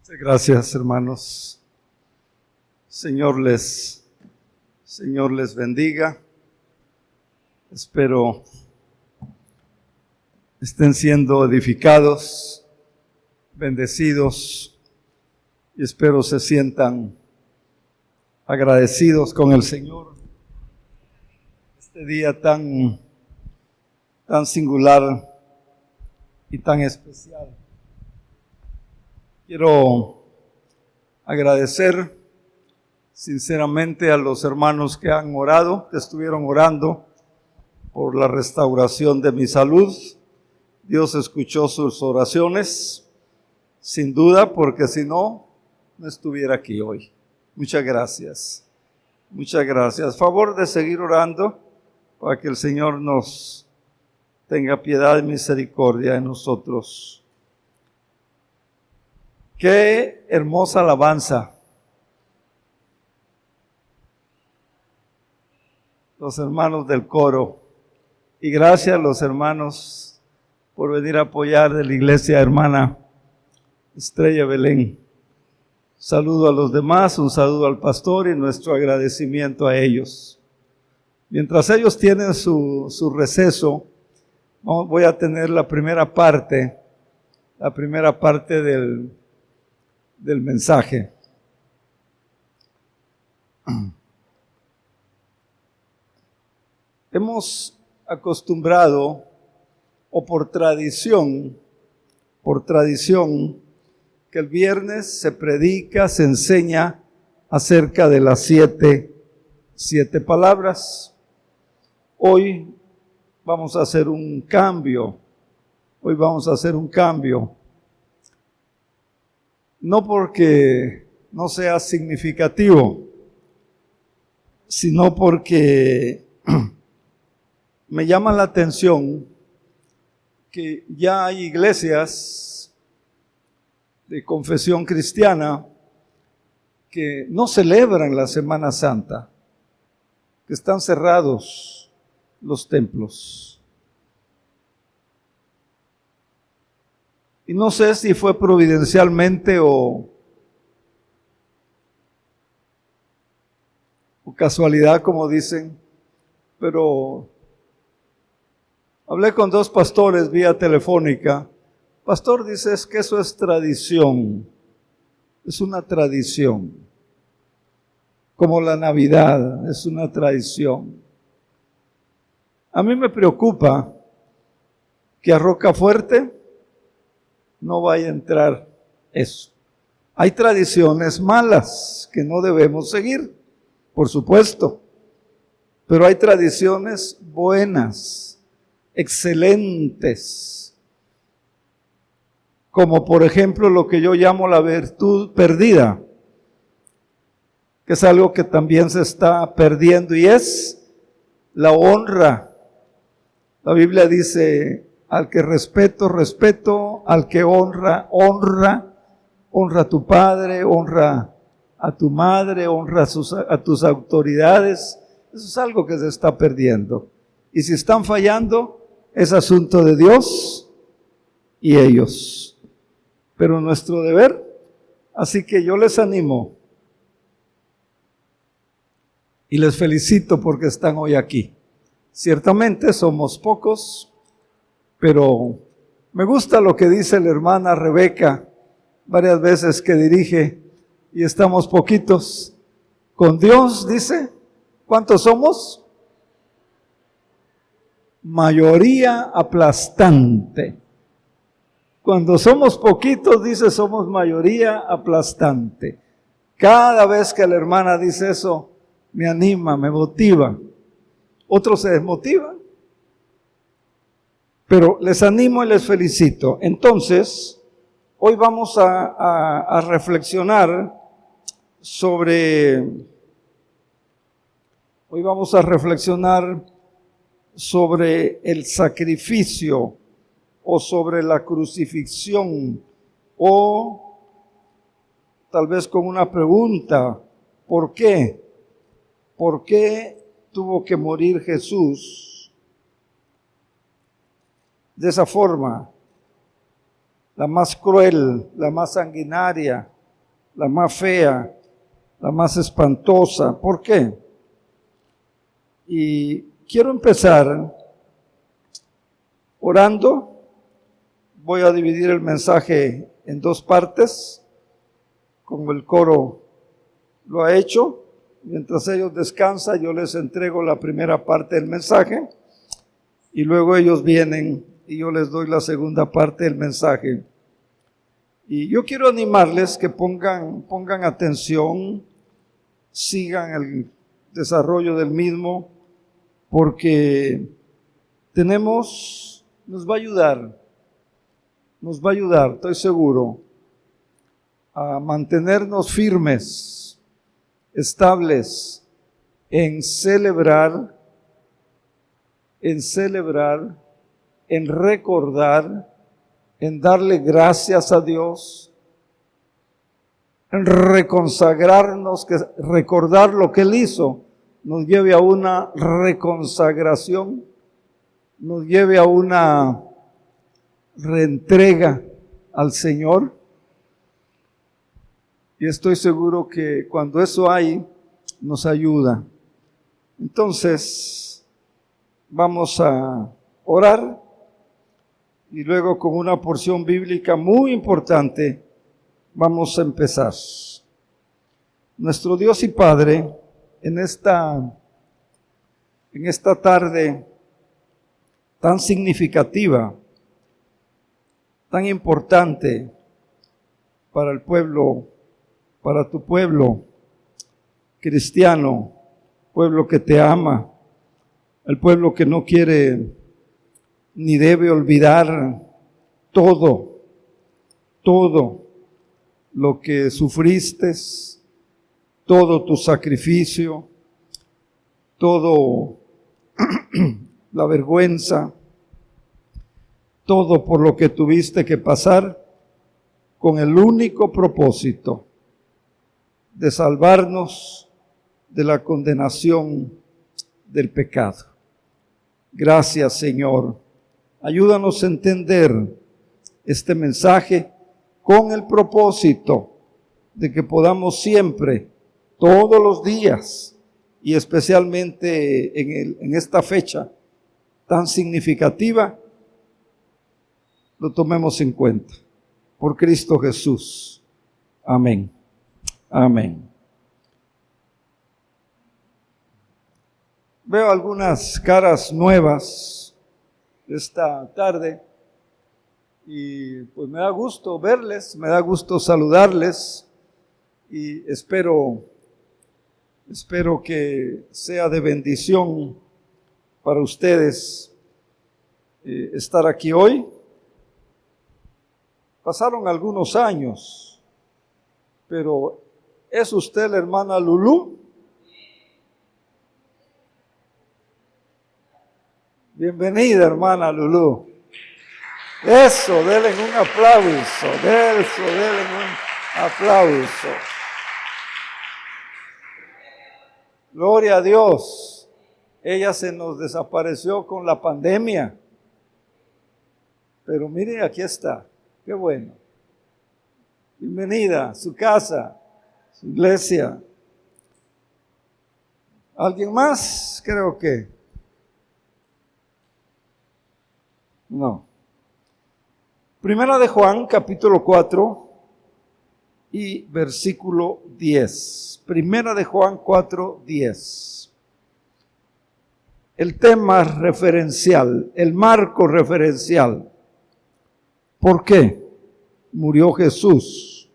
Gracias, hermanos. Señor les bendiga. Espero estén siendo edificados, bendecidos, y espero se sientan agradecidos con el Señor. Este día tan singular y tan especial. Quiero agradecer sinceramente a los hermanos que han orado, que estuvieron orando por la restauración de mi salud. Dios escuchó sus oraciones, sin duda, porque si no, no estuviera aquí hoy. Muchas gracias. Muchas gracias. Favor de seguir orando para que el Señor nos tenga piedad y misericordia de nosotros. Qué hermosa alabanza. Los hermanos del coro. Y gracias a los hermanos por venir a apoyar de la iglesia hermana Estrella Belén. Saludo a los demás, un saludo al pastor y nuestro agradecimiento a ellos. Mientras ellos tienen su receso, voy a tener la primera parte del mensaje. Hemos acostumbrado, o por tradición, que el viernes se predica, se enseña acerca de las siete palabras. Hoy vamos a hacer un cambio. No porque no sea significativo, sino porque me llama la atención que ya hay iglesias de confesión cristiana que no celebran la Semana Santa, que están cerrados los templos. Y no sé si fue providencialmente o casualidad, como dicen, pero hablé con dos pastores vía telefónica. Pastor, dice, es que eso es tradición, es una tradición, como la Navidad, es una tradición. A mí me preocupa que a Rocafuerte no vaya a entrar eso. Hay tradiciones malas que no debemos seguir, por supuesto, pero hay tradiciones buenas, excelentes, como por ejemplo lo que yo llamo la virtud perdida, que es algo que también se está perdiendo, y es la honra. La Biblia dice: al que respeto, al que honra, honra a tu padre, honra a tu madre, honra a tus autoridades. Eso es algo que se está perdiendo. Y si están fallando, es asunto de Dios y ellos. Pero nuestro deber, así que yo les animo y les felicito porque están hoy aquí. Ciertamente somos pocos, pero me gusta lo que dice la hermana Rebeca varias veces que dirige, y estamos poquitos. Con Dios, dice, ¿cuántos somos? Mayoría aplastante. Cuando somos poquitos, dice, somos mayoría aplastante. Cada vez que la hermana dice eso, me anima, me motiva. Otros se desmotivan. Pero les animo y les felicito. Entonces, hoy vamos a reflexionar sobre el sacrificio, o sobre la crucifixión, o tal vez con una pregunta: ¿por qué? ¿Por qué tuvo que morir Jesús de esa forma, la más cruel, la más sanguinaria, la más fea, la más espantosa. ¿Por qué? Y quiero empezar orando. Voy a dividir el mensaje en dos partes, como el coro lo ha hecho. Mientras ellos descansan, yo les entrego la primera parte del mensaje y luego ellos vienen y yo les doy la segunda parte del mensaje. Y yo quiero animarles que pongan atención, sigan el desarrollo del mismo, porque nos va a ayudar, estoy seguro, a mantenernos firmes, estables, en celebrar, en recordar, en darle gracias a Dios, en reconsagrarnos, que recordar lo que Él hizo nos lleve a una reconsagración, nos lleve a una reentrega al Señor. Y estoy seguro que cuando eso hay, nos ayuda. Entonces, vamos a orar y luego con una porción bíblica muy importante vamos a empezar. Nuestro Dios y Padre, en esta tarde tan significativa, tan importante para el pueblo, para tu pueblo cristiano, pueblo que te ama, el pueblo que no quiere ni debe olvidar todo lo que sufriste, todo tu sacrificio, todo la vergüenza, todo por lo que tuviste que pasar, con el único propósito de salvarnos de la condenación del pecado. Gracias, Señor. Ayúdanos a entender este mensaje con el propósito de que podamos siempre, todos los días, y especialmente en esta fecha tan significativa, lo tomemos en cuenta. Por Cristo Jesús. Amén. Amén. Veo algunas caras nuevas esta tarde y pues me da gusto verles, me da gusto saludarles y espero que sea de bendición para ustedes estar aquí hoy. Pasaron algunos años, pero ¿es usted la hermana Lulú? Bienvenida, hermana Lulú. Eso, denle un aplauso, denle un aplauso. Gloria a Dios. Ella se nos desapareció con la pandemia. Pero mire, aquí está. Qué bueno. Bienvenida a su casa, su iglesia. ¿Alguien más? Creo que no. Primera de Juan, capítulo 4 y versículo 10. Primera de Juan 4, 10. El tema referencial, el marco referencial. ¿Por qué murió Jesús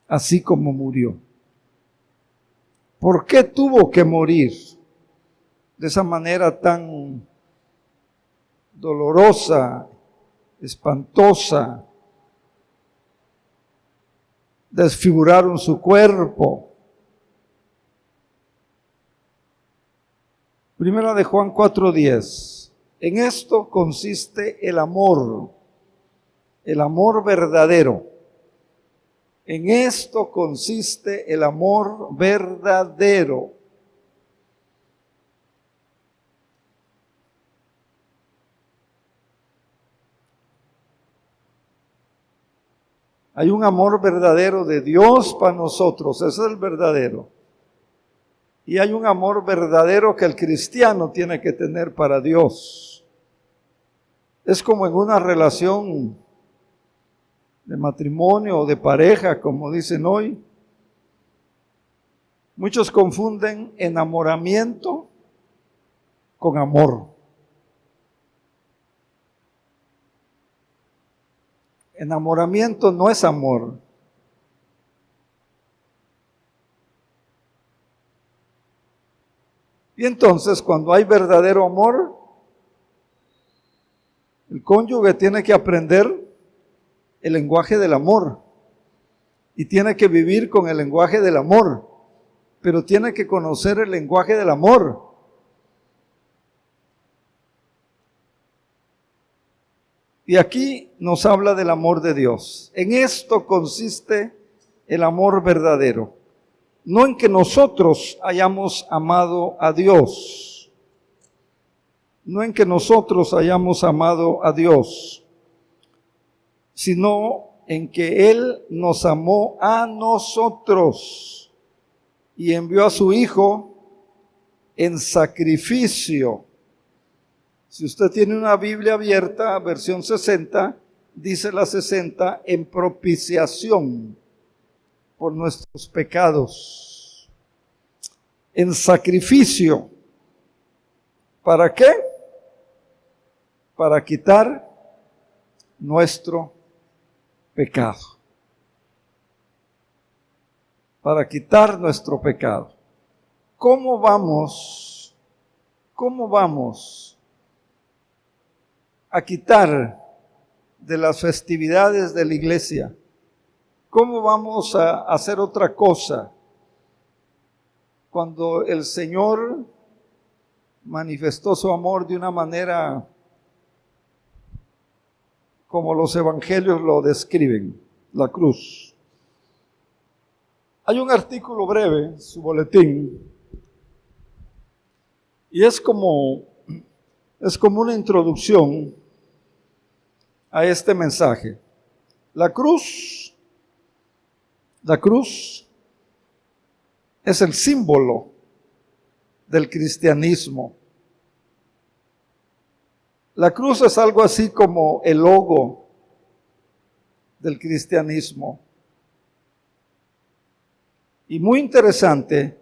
así como murió? ¿Por qué tuvo que morir de esa manera tan dolorosa, espantosa? Desfiguraron su cuerpo. Primera de Juan 4:10. En esto consiste el amor verdadero. En esto consiste el amor verdadero. Hay un amor verdadero de Dios para nosotros, ese es el verdadero. Y hay un amor verdadero que el cristiano tiene que tener para Dios. Es como en una relación de matrimonio o de pareja, como dicen hoy. Muchos confunden enamoramiento con amor. Enamoramiento no es amor. Y entonces, cuando hay verdadero amor, el cónyuge tiene que aprender el lenguaje del amor y tiene que vivir con el lenguaje del amor, pero tiene que conocer el lenguaje del amor. Y aquí nos habla del amor de Dios. En esto consiste el amor verdadero. No en que nosotros hayamos amado a Dios. No en que nosotros hayamos amado a Dios, sino en que Él nos amó a nosotros y envió a su Hijo en sacrificio. Si usted tiene una Biblia abierta, versión 60, dice la 60, en propiciación por nuestros pecados. En sacrificio. ¿Para qué? Para quitar nuestro pecado. Para quitar nuestro pecado. ¿Cómo vamos a quitar de las festividades de la iglesia? ¿Cómo vamos a hacer otra cosa cuando el Señor manifestó su amor de una manera como los evangelios lo describen, la cruz? Hay un artículo breve, su boletín, y es como una introducción a este mensaje. La cruz es el símbolo del cristianismo. La cruz es algo así como el logo del cristianismo. Y muy interesante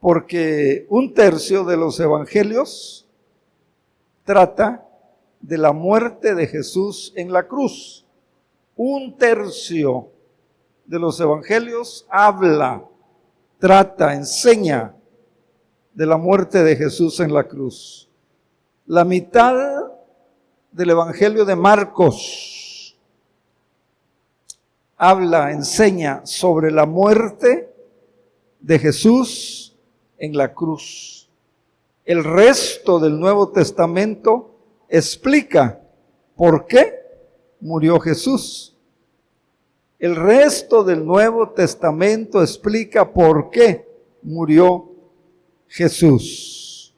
porque 1/3 de los evangelios trata de la muerte de Jesús en la cruz. 1/3 de los evangelios habla, trata, enseña de la muerte de Jesús en la cruz. La mitad del evangelio de Marcos habla, enseña sobre la muerte de Jesús en la cruz. El resto del Nuevo Testamento explica por qué murió Jesús. El resto del Nuevo Testamento explica por qué murió Jesús.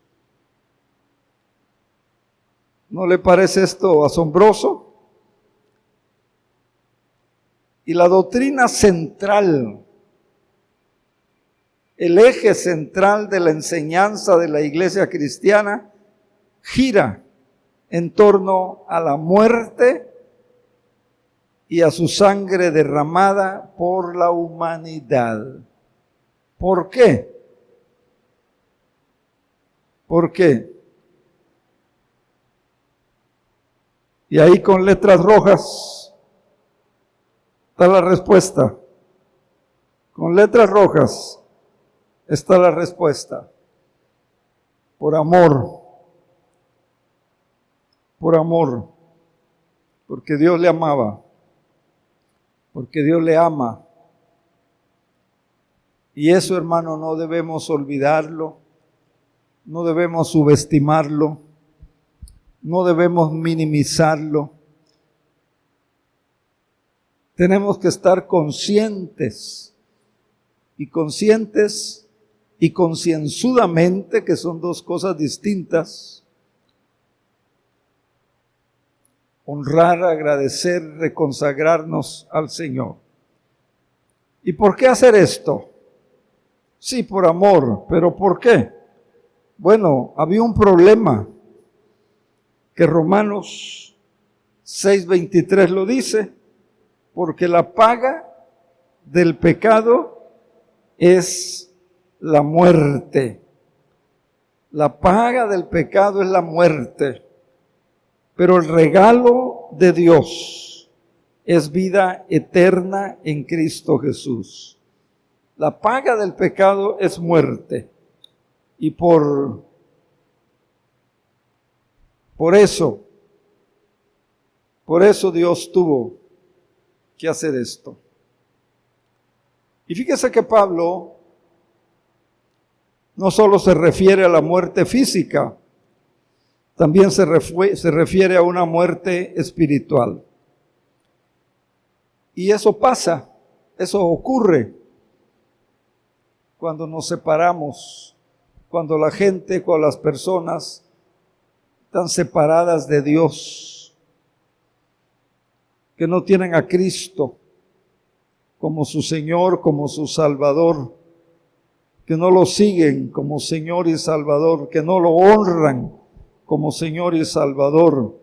¿No le parece esto asombroso? Y la doctrina central, el eje central de la enseñanza de la iglesia cristiana, gira en torno a la muerte y a su sangre derramada por la humanidad. ¿Por qué? ¿Por qué? Y ahí con letras rojas está la respuesta. Con letras rojas está la respuesta. Por amor. Por amor. Porque Dios le amaba. Porque Dios le ama. Y eso, hermano, no debemos olvidarlo. No debemos subestimarlo. No debemos minimizarlo. Tenemos que estar conscientes y concienzudamente, que son dos cosas distintas, honrar, agradecer, reconsagrarnos al Señor. ¿Y por qué hacer esto? Sí, por amor, pero ¿por qué? Bueno, había un problema que Romanos 6:23 lo dice, porque la paga del pecado es la muerte. La paga del pecado es la muerte, pero el regalo de Dios es vida eterna en Cristo Jesús. La paga del pecado es muerte, y por eso Dios tuvo que hacer esto. Y fíjese que Pablo no solo se refiere a la muerte física, también se refiere a una muerte espiritual. Y eso pasa, eso ocurre cuando nos separamos, cuando la gente, cuando las personas están separadas de Dios, que no tienen a Cristo como su Señor, como su Salvador, que no lo siguen como Señor y Salvador, que no lo honran como Señor y Salvador.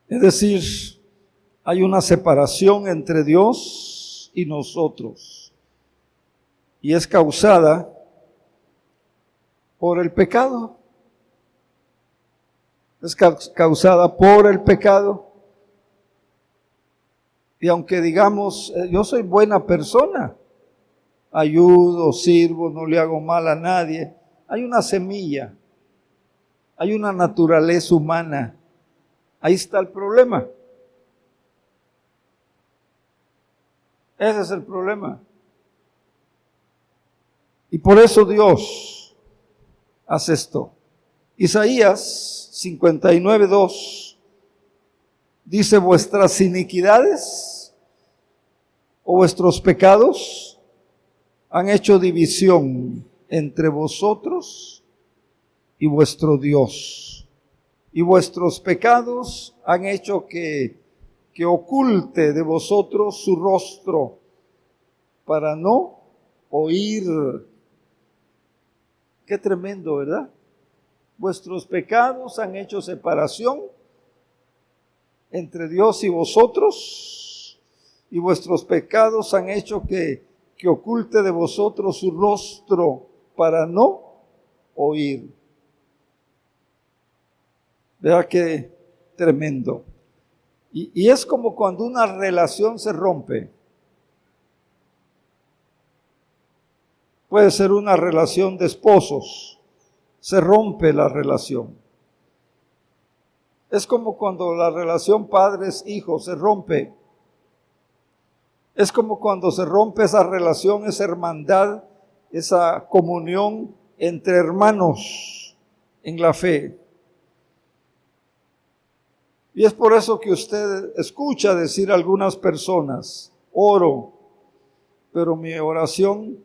Es decir, hay una separación entre Dios y nosotros, y es causada por el pecado. Es causada por el pecado. Y aunque digamos, yo soy buena persona, ayudo, sirvo, no le hago mal a nadie, hay una semilla, hay una naturaleza humana. Ahí está el problema. Ese es el problema. Y por eso Dios hace esto. Isaías 59:2 dice: vuestras iniquidades o vuestros pecados han hecho división entre vosotros y vuestro Dios. Y vuestros pecados han hecho que oculte de vosotros su rostro para no oír. Qué tremendo, ¿verdad? Vuestros pecados han hecho separación entre Dios y vosotros, y vuestros pecados han hecho que oculte de vosotros su rostro para no oír. Vea qué tremendo. Y es como cuando una relación se rompe. Puede ser una relación de esposos, se rompe la relación. Es como cuando la relación padres-hijos se rompe. Es como cuando se rompe esa relación, esa hermandad, esa comunión entre hermanos en la fe. Y es por eso que usted escucha decir a algunas personas: oro, pero mi oración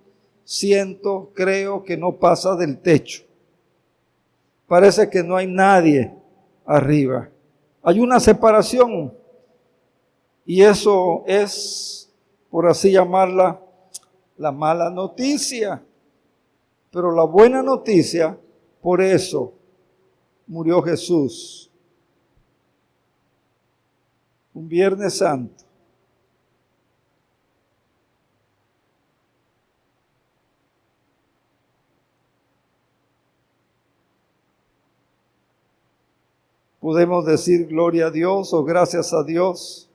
siento, creo que no pasa del techo. Parece que no hay nadie arriba. Hay una separación, y eso es, por así llamarla, la mala noticia. Pero la buena noticia, por eso murió Jesús un Viernes Santo. Podemos decir gloria a Dios o gracias a Dios,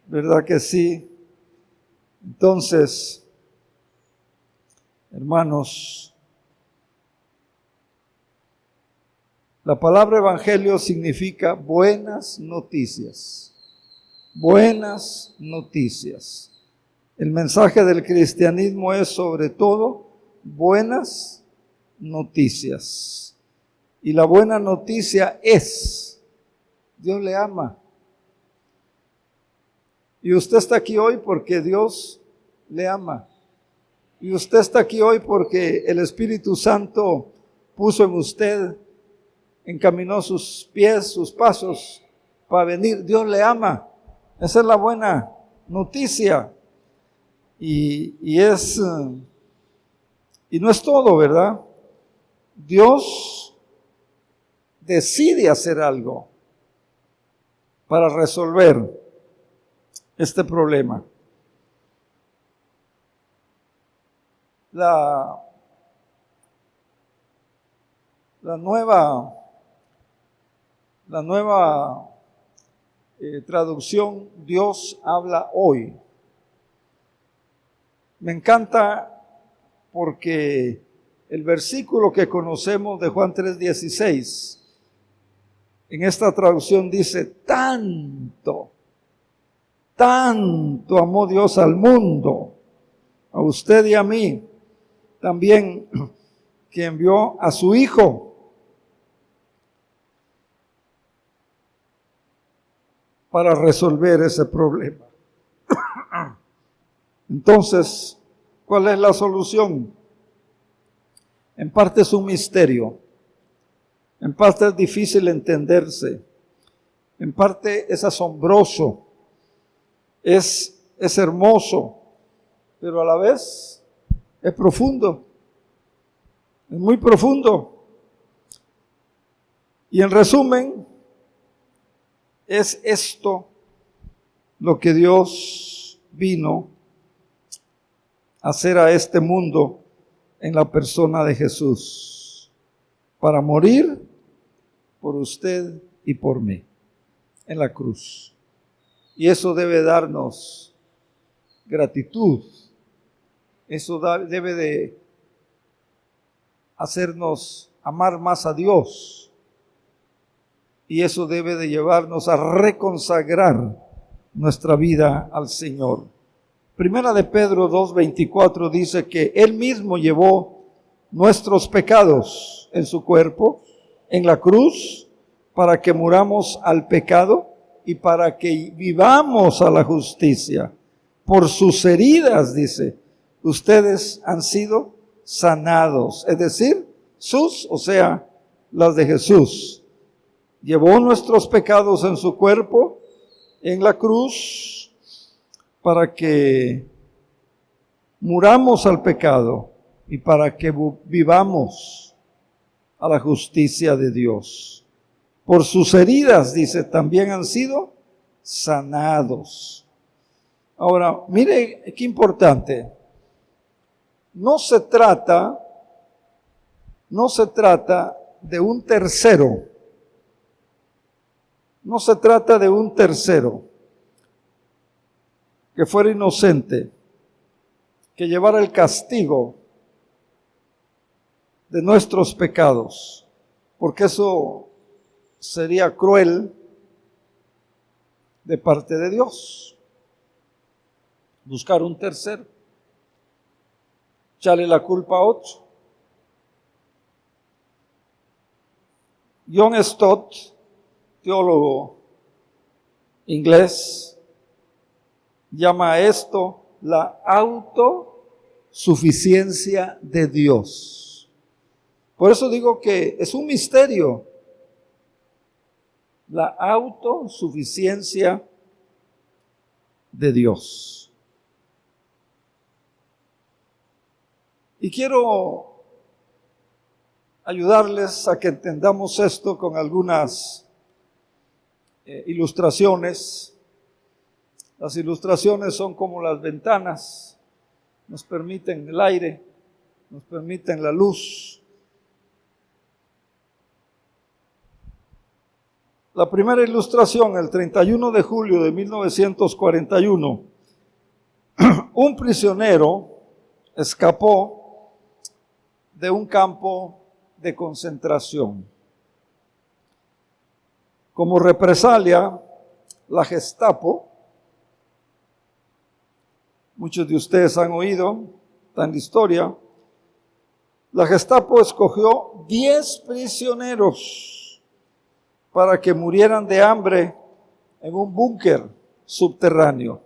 ¿verdad que sí? Entonces, hermanos, la palabra evangelio significa buenas noticias. Buenas noticias. El mensaje del cristianismo es sobre todo buenas noticias. Y la buena noticia es: Dios le ama. Y usted está aquí hoy porque Dios le ama. Y usted está aquí hoy porque el Espíritu Santo puso en usted, encaminó sus pies, sus pasos para venir. Dios le ama. Esa es la buena noticia. Y no es todo, ¿verdad? Dios decide hacer algo para resolver este problema. La nueva traducción, Dios habla hoy. Me encanta porque el versículo que conocemos de Juan 3:16, en esta traducción dice, tanto amó Dios al mundo, a usted y a mí, también que envió a su Hijo para resolver ese problema. Entonces, ¿cuál es la solución? En parte es un misterio, en parte es difícil entenderse, en parte es asombroso, es hermoso, pero a la vez es profundo, es muy profundo. Y en resumen, es esto lo que Dios vino a hacer a este mundo en la persona de Jesús, para morir por usted y por mí en la cruz. Y eso debe darnos gratitud, eso debe de hacernos amar más a Dios, y eso debe de llevarnos a reconsagrar nuestra vida al Señor. Primera de Pedro 2:24 dice que Él mismo llevó nuestros pecados en su cuerpo, en la cruz, para que muramos al pecado y para que vivamos a la justicia. Por sus heridas, dice, ustedes han sido sanados. Es decir, o sea, las de Jesús. Llevó nuestros pecados en su cuerpo, en la cruz, para que muramos al pecado y para que vivamos a la justicia de Dios. Por sus heridas, dice, también han sido sanados. Ahora, mire qué importante. No se trata de un tercero. No se trata de un tercero que fuera inocente, que llevara el castigo de nuestros pecados, porque eso sería cruel de parte de Dios. Buscar un tercero, echarle la culpa a otro. John Stott, teólogo inglés, llama a esto la autosuficiencia de Dios. Por eso digo que es un misterio, la autosuficiencia de Dios. Y quiero ayudarles a que entendamos esto con algunas ilustraciones. Las ilustraciones son como las ventanas, nos permiten el aire, nos permiten la luz. La primera ilustración, el 31 de julio de 1941, un prisionero escapó de un campo de concentración. Como represalia, la Gestapo, muchos de ustedes han oído tan historia, la Gestapo escogió 10 prisioneros para que murieran de hambre en un búnker subterráneo.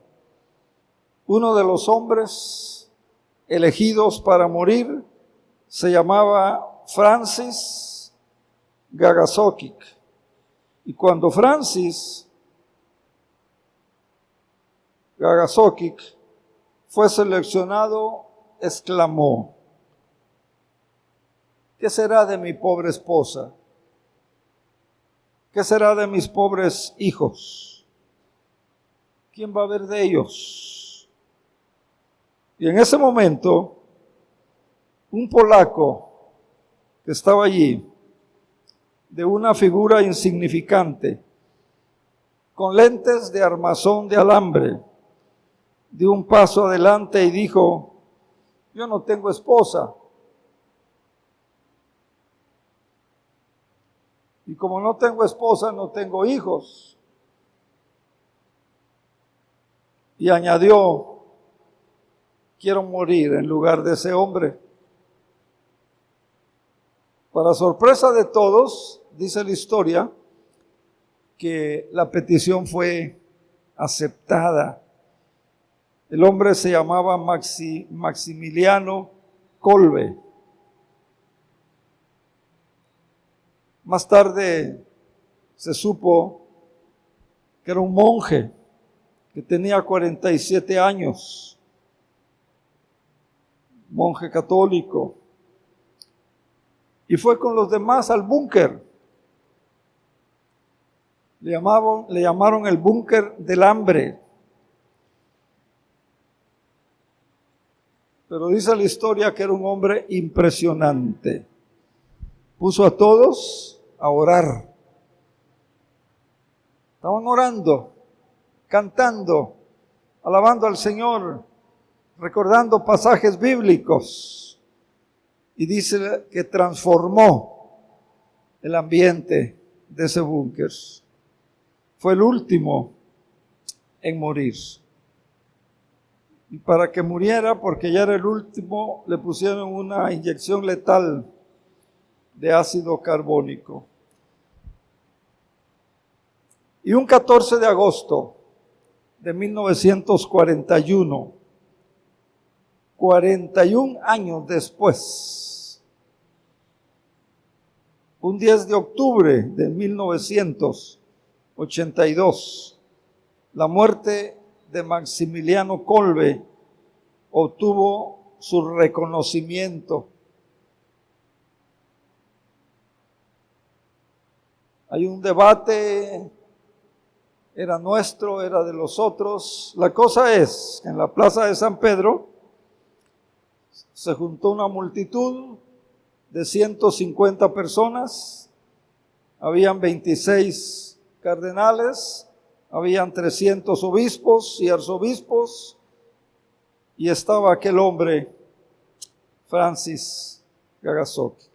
Uno de los hombres elegidos para morir se llamaba Francis Gagasokic. Y cuando Francis Gagasokic fue seleccionado, exclamó: ¿qué será de mi pobre esposa? ¿Qué será de mis pobres hijos? ¿Quién va a ver de ellos? Y en ese momento, un polaco que estaba allí, de una figura insignificante, con lentes de armazón de alambre, dio un paso adelante y dijo: yo no tengo esposa. Y como no tengo esposa, no tengo hijos. Y añadió: quiero morir en lugar de ese hombre. Para sorpresa de todos, dice la historia, que la petición fue aceptada. El hombre se llamaba Maximiliano Kolbe. Más tarde se supo que era un monje que tenía 47 años, monje católico, y fue con los demás al búnker. Le llamaron el búnker del hambre. Pero dice la historia que era un hombre impresionante. Puso a todos a orar. Estaban orando, cantando, alabando al Señor, recordando pasajes bíblicos. Y dice que transformó el ambiente de ese búnker. Fue el último en morir. Y para que muriera, porque ya era el último, le pusieron una inyección letal de ácido carbónico. Y un 14 de agosto de 1941, 41 años después, un 10 de octubre de 1982, la muerte de Maximiliano Kolbe obtuvo su reconocimiento. Hay un debate, era nuestro, era de los otros. La cosa es que en la plaza de San Pedro se juntó una multitud de 150 personas, habían 26 cardenales, habían 300 obispos y arzobispos, y estaba aquel hombre, Francis Gagasokic.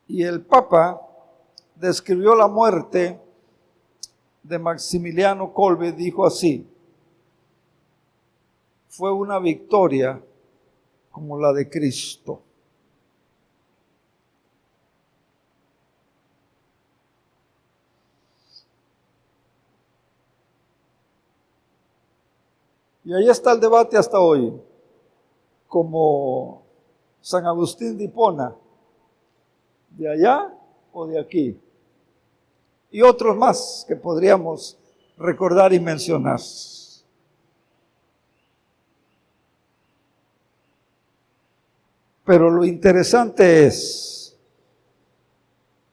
Y el Papa describió la muerte de Maximiliano Kolbe, dijo así: fue una victoria como la de Cristo. Y ahí está el debate hasta hoy, como San Agustín de Hipona, de allá o de aquí, y otros más que podríamos recordar y mencionar. Pero lo interesante es,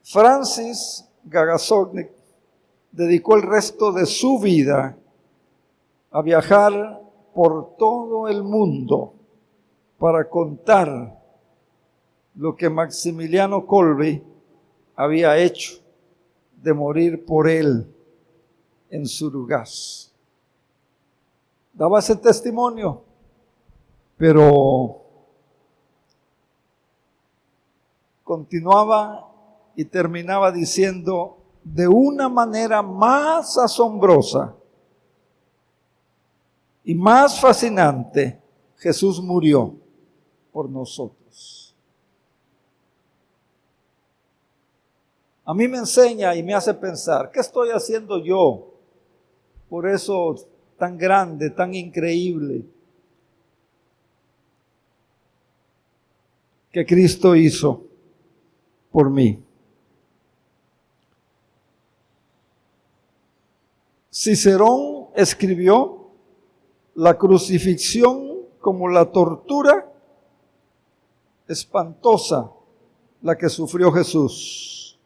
Francis Gagasokic dedicó el resto de su vida a viajar por todo el mundo para contar lo que Maximiliano Kolbe había hecho, de morir por él en su lugar. Daba ese testimonio, pero continuaba y terminaba diciendo: de una manera más asombrosa y más fascinante, Jesús murió por nosotros. A mí me enseña y me hace pensar, ¿qué estoy haciendo yo por eso tan grande, tan increíble? que Cristo hizo por mí. Cicerón escribió la crucifixión como la tortura espantosa la que sufrió Jesús.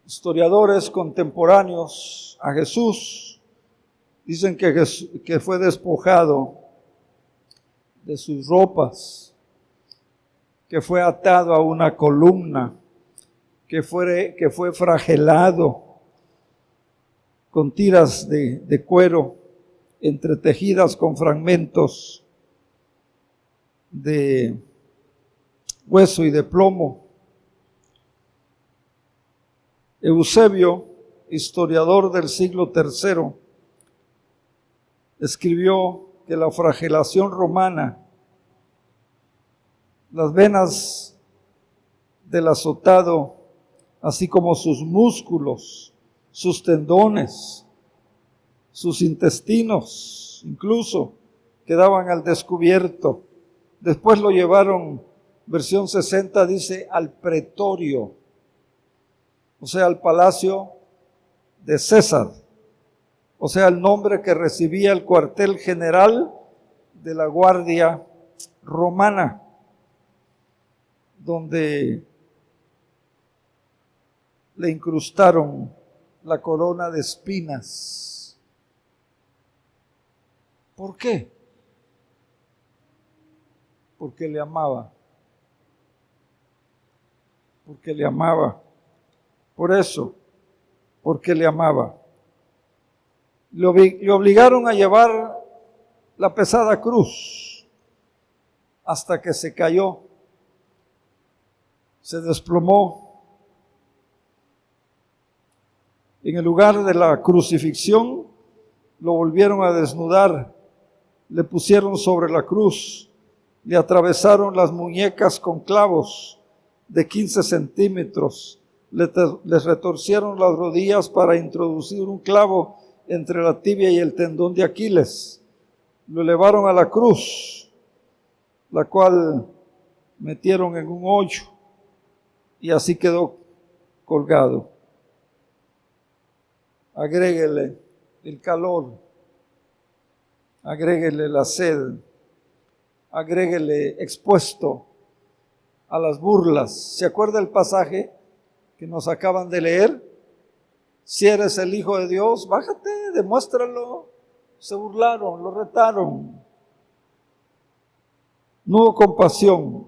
Historiadores contemporáneos a Jesús dicen que fue despojado de sus ropas, que fue atado a una columna, que fue flagelado con tiras de cuero entretejidas con fragmentos de hueso y de plomo. Eusebio, historiador del siglo III, escribió que la flagelación romana, las venas del azotado, así como sus músculos, sus tendones, sus intestinos, incluso quedaban al descubierto. Después lo llevaron, versión 60 dice, al pretorio, o sea, al palacio de César, o sea, el nombre que recibía el cuartel general de la Guardia Romana, donde le incrustaron la corona de espinas. ¿Por qué? Porque le amaba. Porque le amaba. Por eso, porque le amaba. Le obligaron a llevar la pesada cruz hasta que se cayó, se desplomó. En el lugar de la crucifixión lo volvieron a desnudar, le pusieron sobre la cruz, le atravesaron las muñecas con clavos de 15 centímetros, les retorcieron las rodillas para introducir un clavo entre la tibia y el tendón de Aquiles. Lo elevaron a la cruz, la cual metieron en un hoyo y así quedó colgado. Agréguele el calor, agréguele la sed, agréguele expuesto a las burlas. ¿Se acuerda el pasaje que nos acaban de leer? Si eres el Hijo de Dios, bájate, demuéstralo. Se burlaron, lo retaron. No hubo compasión.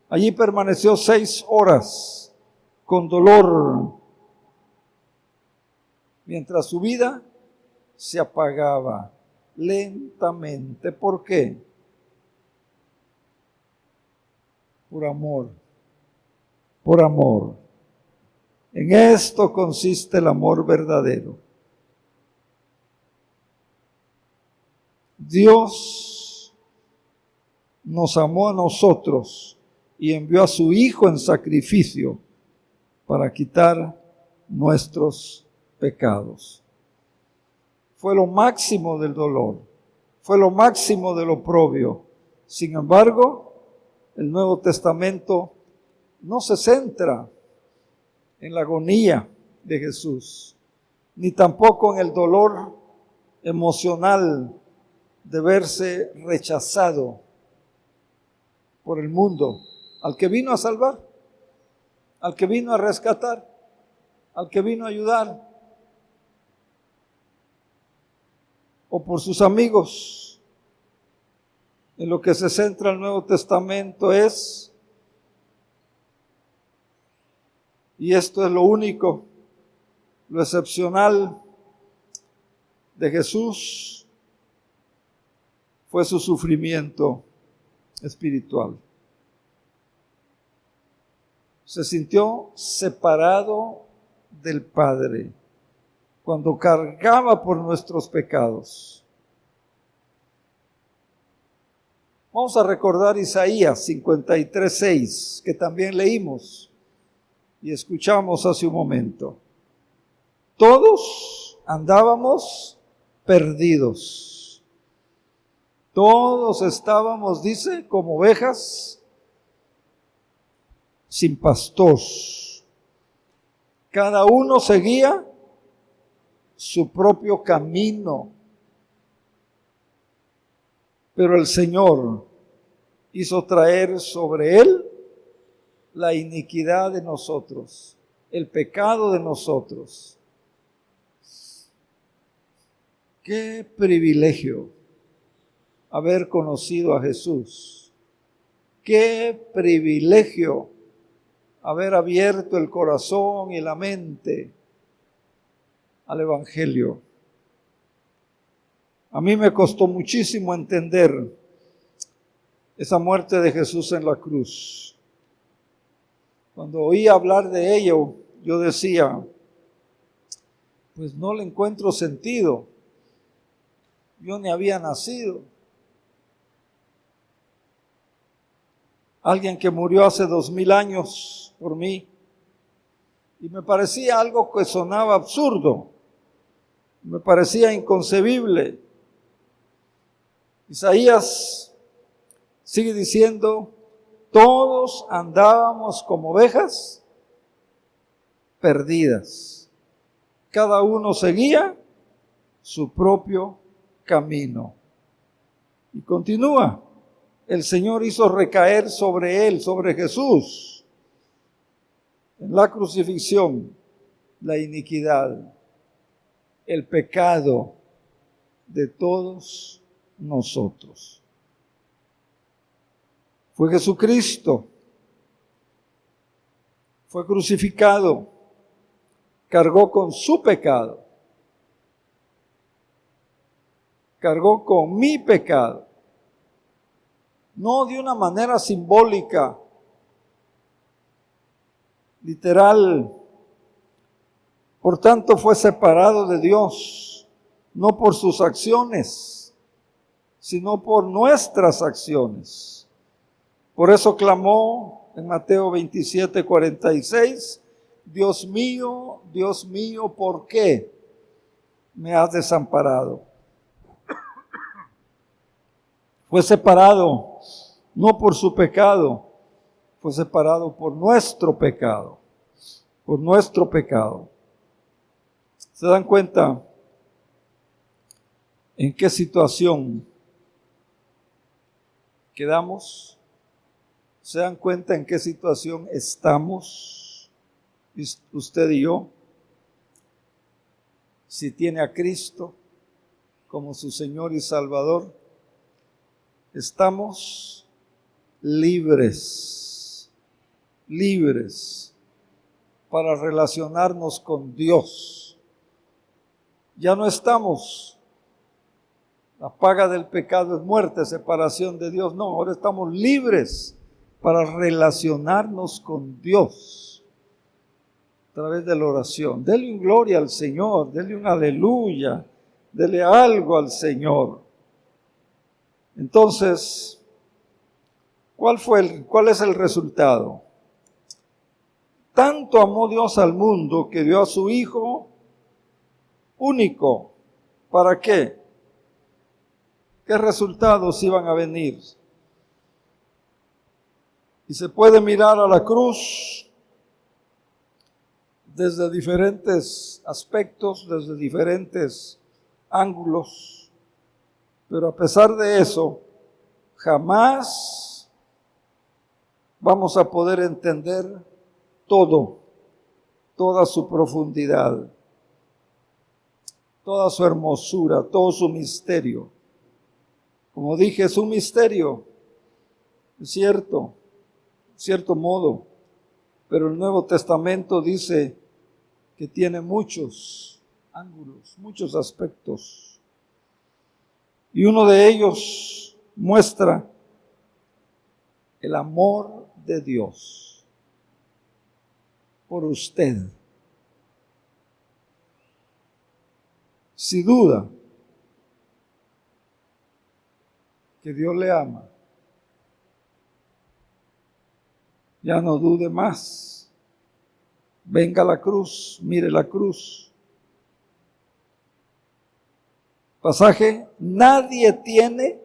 Allí permaneció 6 horas con dolor, mientras su vida se apagaba lentamente. ¿Por qué? Por amor. Por amor. En esto consiste el amor verdadero. Dios nos amó a nosotros y envió a su Hijo en sacrificio para quitar nuestros pecados. Fue lo máximo del dolor, fue lo máximo del oprobio. Sin embargo, el Nuevo Testamento no se centra en la agonía de Jesús, ni tampoco en el dolor emocional de verse rechazado por el mundo, al que vino a salvar, al que vino a rescatar, al que vino a ayudar, o por sus amigos. En lo que se centra el Nuevo Testamento es, y esto es lo único, lo excepcional de Jesús, fue su sufrimiento espiritual. Se sintió separado del Padre cuando cargaba por nuestros pecados. Vamos a recordar Isaías 53:6, que también leímos y escuchamos hace un momento. Todos andábamos perdidos. Todos estábamos, dice, como ovejas sin pastor. Cada uno seguía su propio camino. Pero el Señor hizo traer sobre él la iniquidad de nosotros, el pecado de nosotros. Qué privilegio haber conocido a Jesús. Qué privilegio haber abierto el corazón y la mente al Evangelio. A mí me costó muchísimo entender esa muerte de Jesús en la cruz. Cuando oí hablar de ello, yo decía, pues no le encuentro sentido. Yo ni había nacido. Alguien que murió hace 2000 años por mí. Y me parecía algo que sonaba absurdo. Me parecía inconcebible. Isaías sigue diciendo, todos andábamos como ovejas perdidas. Cada uno seguía su propio camino. Y continúa. El Señor hizo recaer sobre él, sobre Jesús, en la crucifixión, la iniquidad, el pecado de todos nosotros. Fue Jesucristo, fue crucificado, cargó con su pecado, cargó con mi pecado. No de una manera simbólica, literal. Por tanto, fue separado de Dios, no por sus acciones, sino por nuestras acciones. Por eso clamó en Mateo 27:46, Dios mío, ¿por qué me has desamparado? Fue separado no por su pecado, fue separado por nuestro pecado, por nuestro pecado. ¿Se dan cuenta en qué situación quedamos? ¿Se dan cuenta en qué situación estamos usted y yo? Si tiene a Cristo como su Señor y Salvador, estamos libres para relacionarnos con Dios. Ya no estamos, la paga del pecado es muerte, separación de Dios. No, ahora estamos libres para relacionarnos con Dios a través de la oración. Dele un gloria al Señor, dele un aleluya, dele algo al Señor. Entonces, ¿cuál es el resultado? Tanto amó Dios al mundo que dio a su Hijo único. ¿Para qué? ¿Qué resultados iban a venir? Y se puede mirar a la cruz desde diferentes aspectos, desde diferentes ángulos. Pero a pesar de eso, jamás vamos a poder entender toda su profundidad, toda su hermosura, todo su misterio. Como dije, es un misterio, es cierto, en cierto modo, pero el Nuevo Testamento dice que tiene muchos ángulos, muchos aspectos. Y uno de ellos muestra el amor de Dios por usted. Si duda que Dios le ama, ya no dude más. Venga a la cruz, mire la cruz. Pasaje, nadie tiene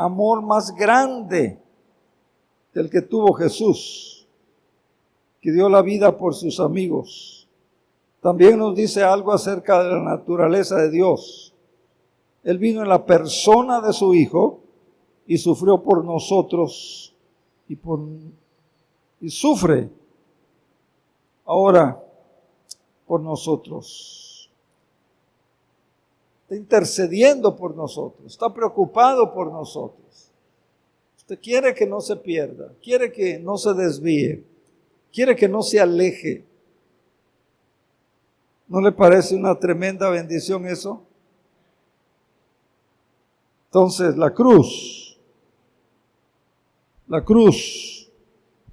amor más grande que el que tuvo Jesús, que dio la vida por sus amigos. También nos dice algo acerca de la naturaleza de Dios. Él vino en la persona de su Hijo y sufrió por nosotros y sufre ahora por nosotros. Está intercediendo por nosotros, está preocupado por nosotros. Usted quiere que no se pierda, quiere que no se desvíe, quiere que no se aleje. ¿No le parece una tremenda bendición eso? Entonces, la cruz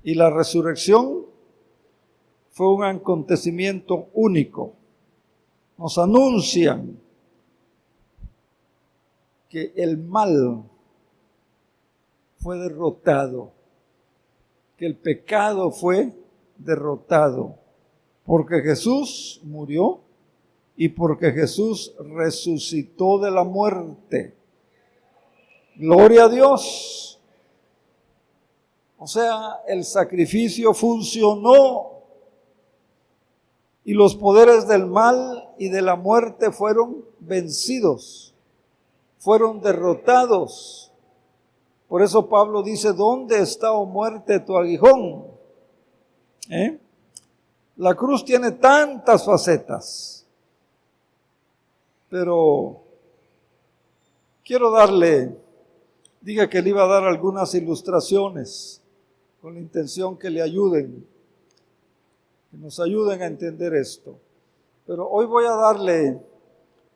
y la resurrección fue un acontecimiento único. Nos anuncian que el mal fue derrotado, que el pecado fue derrotado, porque Jesús murió y porque Jesús resucitó de la muerte. Gloria a Dios. O sea, el sacrificio funcionó y los poderes del mal y de la muerte fueron vencidos, fueron derrotados. Por eso Pablo dice, ¿dónde está, oh muerte, tu aguijón? La cruz tiene tantas facetas, pero quiero diga que le iba a dar algunas ilustraciones con la intención que le ayuden, que nos ayuden a entender esto. Pero hoy voy a darle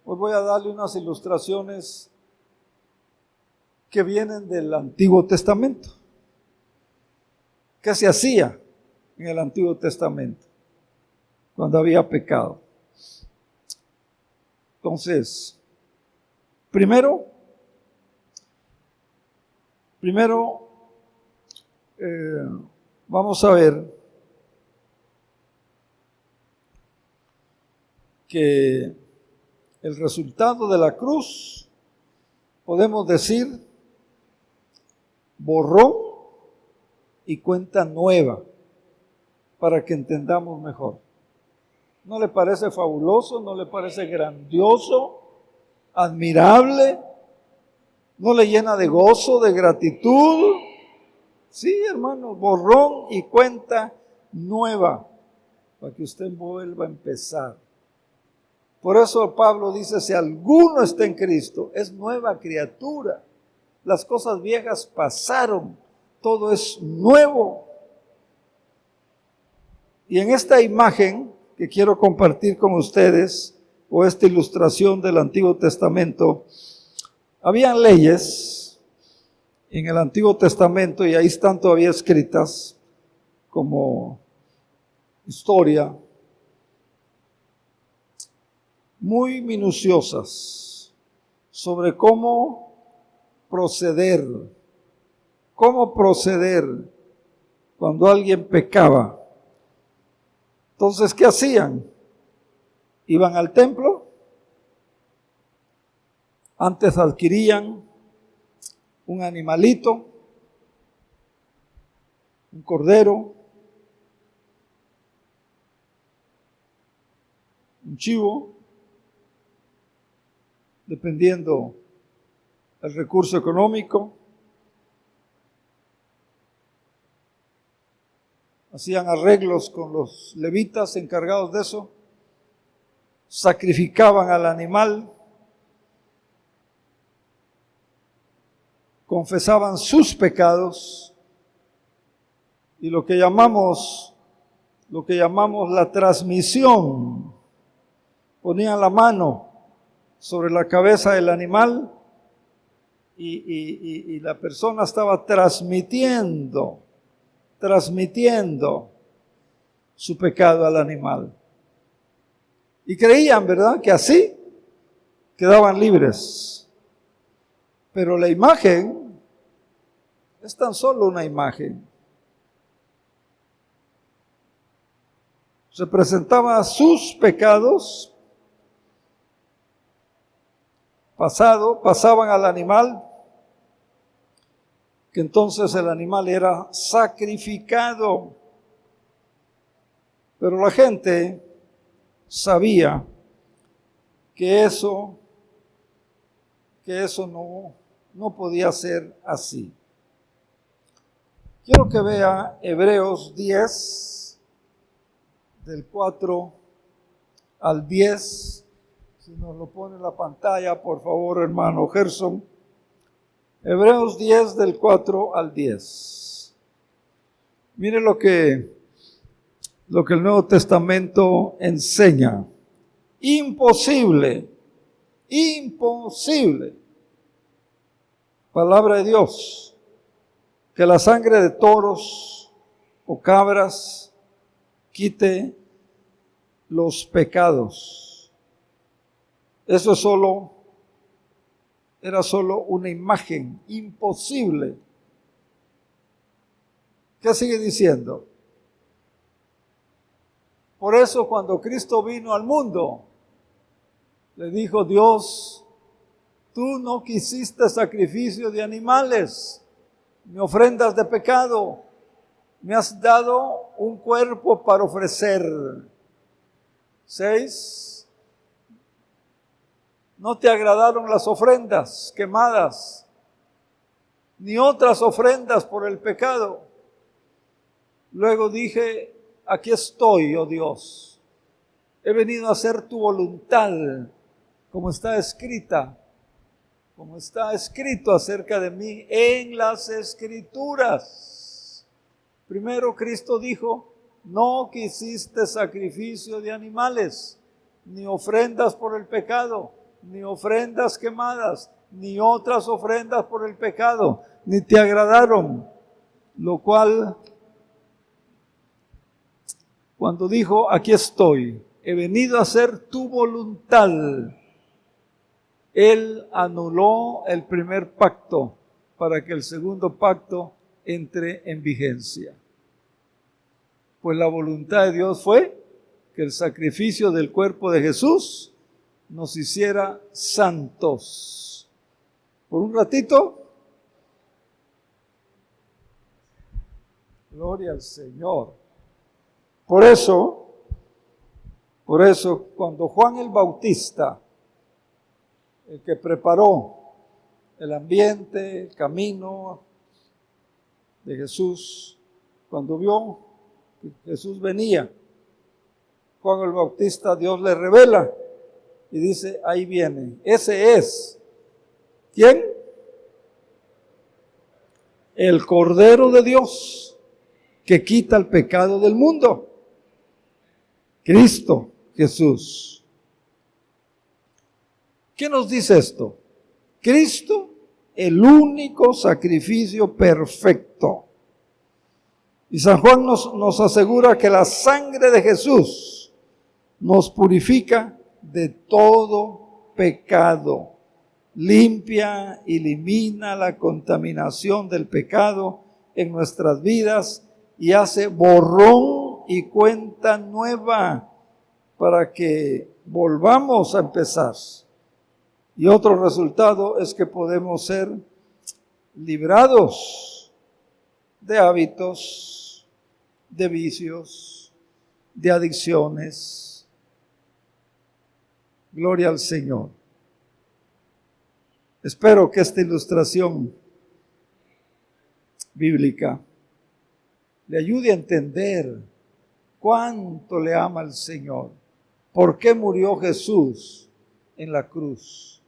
unas ilustraciones que vienen del Antiguo Testamento. ¿Qué se hacía en el Antiguo Testamento cuando había pecado? Entonces, primero, vamos a ver que el resultado de la cruz, podemos decir, borrón y cuenta nueva, para que entendamos mejor. ¿No le parece fabuloso? ¿No le parece grandioso? ¿Admirable? ¿No le llena de gozo, de gratitud? Sí, hermano, borrón y cuenta nueva, para que usted vuelva a empezar. Por eso Pablo dice, si alguno está en Cristo, es nueva criatura. Las cosas viejas pasaron, todo es nuevo. Y en esta imagen que quiero compartir con ustedes, o esta ilustración del Antiguo Testamento, habían leyes en el Antiguo Testamento y ahí están todavía escritas como historia, muy minuciosas sobre cómo proceder cuando alguien pecaba. Entonces, ¿qué hacían? Iban al templo, antes adquirían un animalito, un cordero, un chivo, dependiendo del recurso económico. Hacían arreglos con los levitas encargados de eso, sacrificaban al animal, confesaban sus pecados y lo que llamamos la transmisión, ponían la mano sobre la cabeza del animal y la persona estaba transmitiendo su pecado al animal. Y creían, ¿verdad?, que así quedaban libres. Pero la imagen es tan solo una imagen. Representaba sus pecados pasaban al animal que entonces el animal era sacrificado. Pero la gente sabía que eso no podía ser así. Quiero que vea Hebreos 10, del 4 al 10. Si nos lo pone en la pantalla, por favor, hermano Gerson. Hebreos 10, del 4 al 10. Mire lo que el Nuevo Testamento enseña. Imposible. Palabra de Dios. Que la sangre de toros o cabras quite los pecados. Eso era solo una imagen. Imposible. ¿Qué sigue diciendo? Por eso cuando Cristo vino al mundo, le dijo Dios, tú no quisiste sacrificio de animales, ni ofrendas de pecado, me has dado un cuerpo para ofrecer. 6. No te agradaron las ofrendas quemadas, ni otras ofrendas por el pecado. Luego dije, aquí estoy, oh Dios. He venido a hacer tu voluntad, como está escrita, como está escrito acerca de mí en las Escrituras. Primero Cristo dijo, no quisiste sacrificio de animales, ni ofrendas por el pecado, ni ofrendas quemadas, ni otras ofrendas por el pecado, ni te agradaron. Lo cual, cuando dijo, aquí estoy, he venido a hacer tu voluntad, Él anuló el primer pacto para que el segundo pacto entre en vigencia. Pues la voluntad de Dios fue que el sacrificio del cuerpo de Jesús nos hiciera santos. Por un ratito, gloria al Señor. Por eso, cuando Juan el Bautista, el que preparó el ambiente, el camino de Jesús, cuando vio que Jesús venía, Juan el Bautista, Dios le revela y dice, ahí viene. Ese es, ¿quién? El Cordero de Dios que quita el pecado del mundo. Cristo Jesús. ¿Qué nos dice esto? Cristo, el único sacrificio perfecto. Y San Juan nos asegura que la sangre de Jesús nos purifica de todo pecado. Limpia, elimina la contaminación del pecado en nuestras vidas y hace borrón y cuenta nueva para que volvamos a empezar. Y otro resultado es que podemos ser librados de hábitos, de vicios, de adicciones. Gloria al Señor. Espero que esta ilustración bíblica le ayude a entender cuánto le ama el Señor, por qué murió Jesús en la cruz.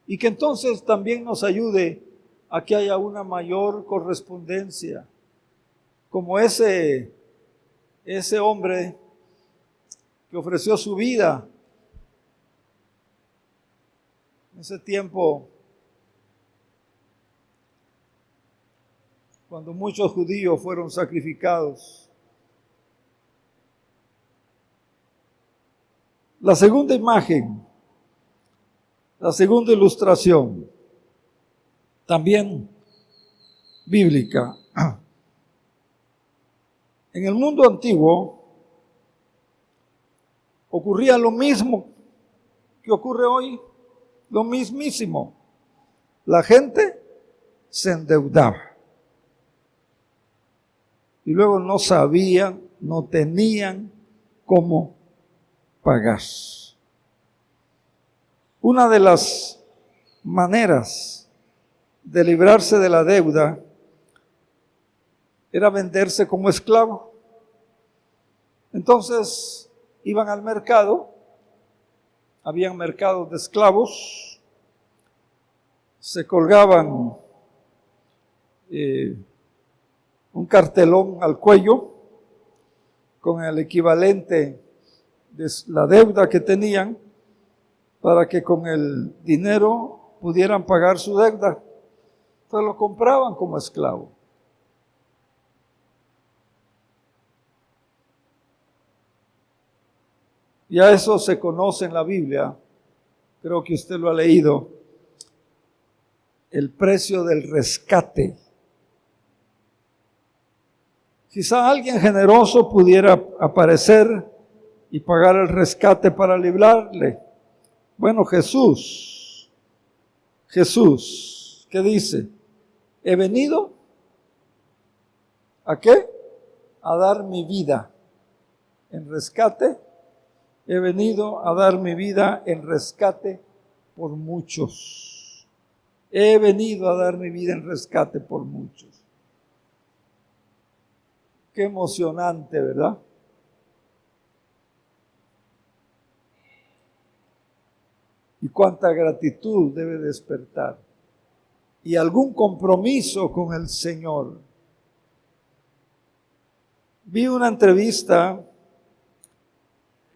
Y que entonces también nos ayude a que haya una mayor correspondencia, como ese hombre que ofreció su vida en ese tiempo, cuando muchos judíos fueron sacrificados. La segunda imagen, la segunda ilustración, también bíblica. En el mundo antiguo ocurría lo mismo que ocurre hoy, lo mismísimo. La gente se endeudaba. y luego no sabían, no tenían cómo pagar. Una de las maneras de librarse de la deuda era venderse como esclavo. Entonces iban al mercado, habían mercados de esclavos, se colgaban un cartelón al cuello con el equivalente de la deuda que tenían para que con el dinero pudieran pagar su deuda. Entonces lo compraban como esclavo. Ya eso se conoce en la Biblia, creo que usted lo ha leído, el precio del rescate. Quizá alguien generoso pudiera aparecer y pagar el rescate para librarle. Bueno, Jesús, ¿qué dice? He venido, ¿a qué? A dar mi vida en rescate. He venido a dar mi vida en rescate por muchos. He venido a dar mi vida en rescate por muchos. Qué emocionante, ¿verdad? Y cuánta gratitud debe despertar. Y algún compromiso con el Señor. Vi una entrevista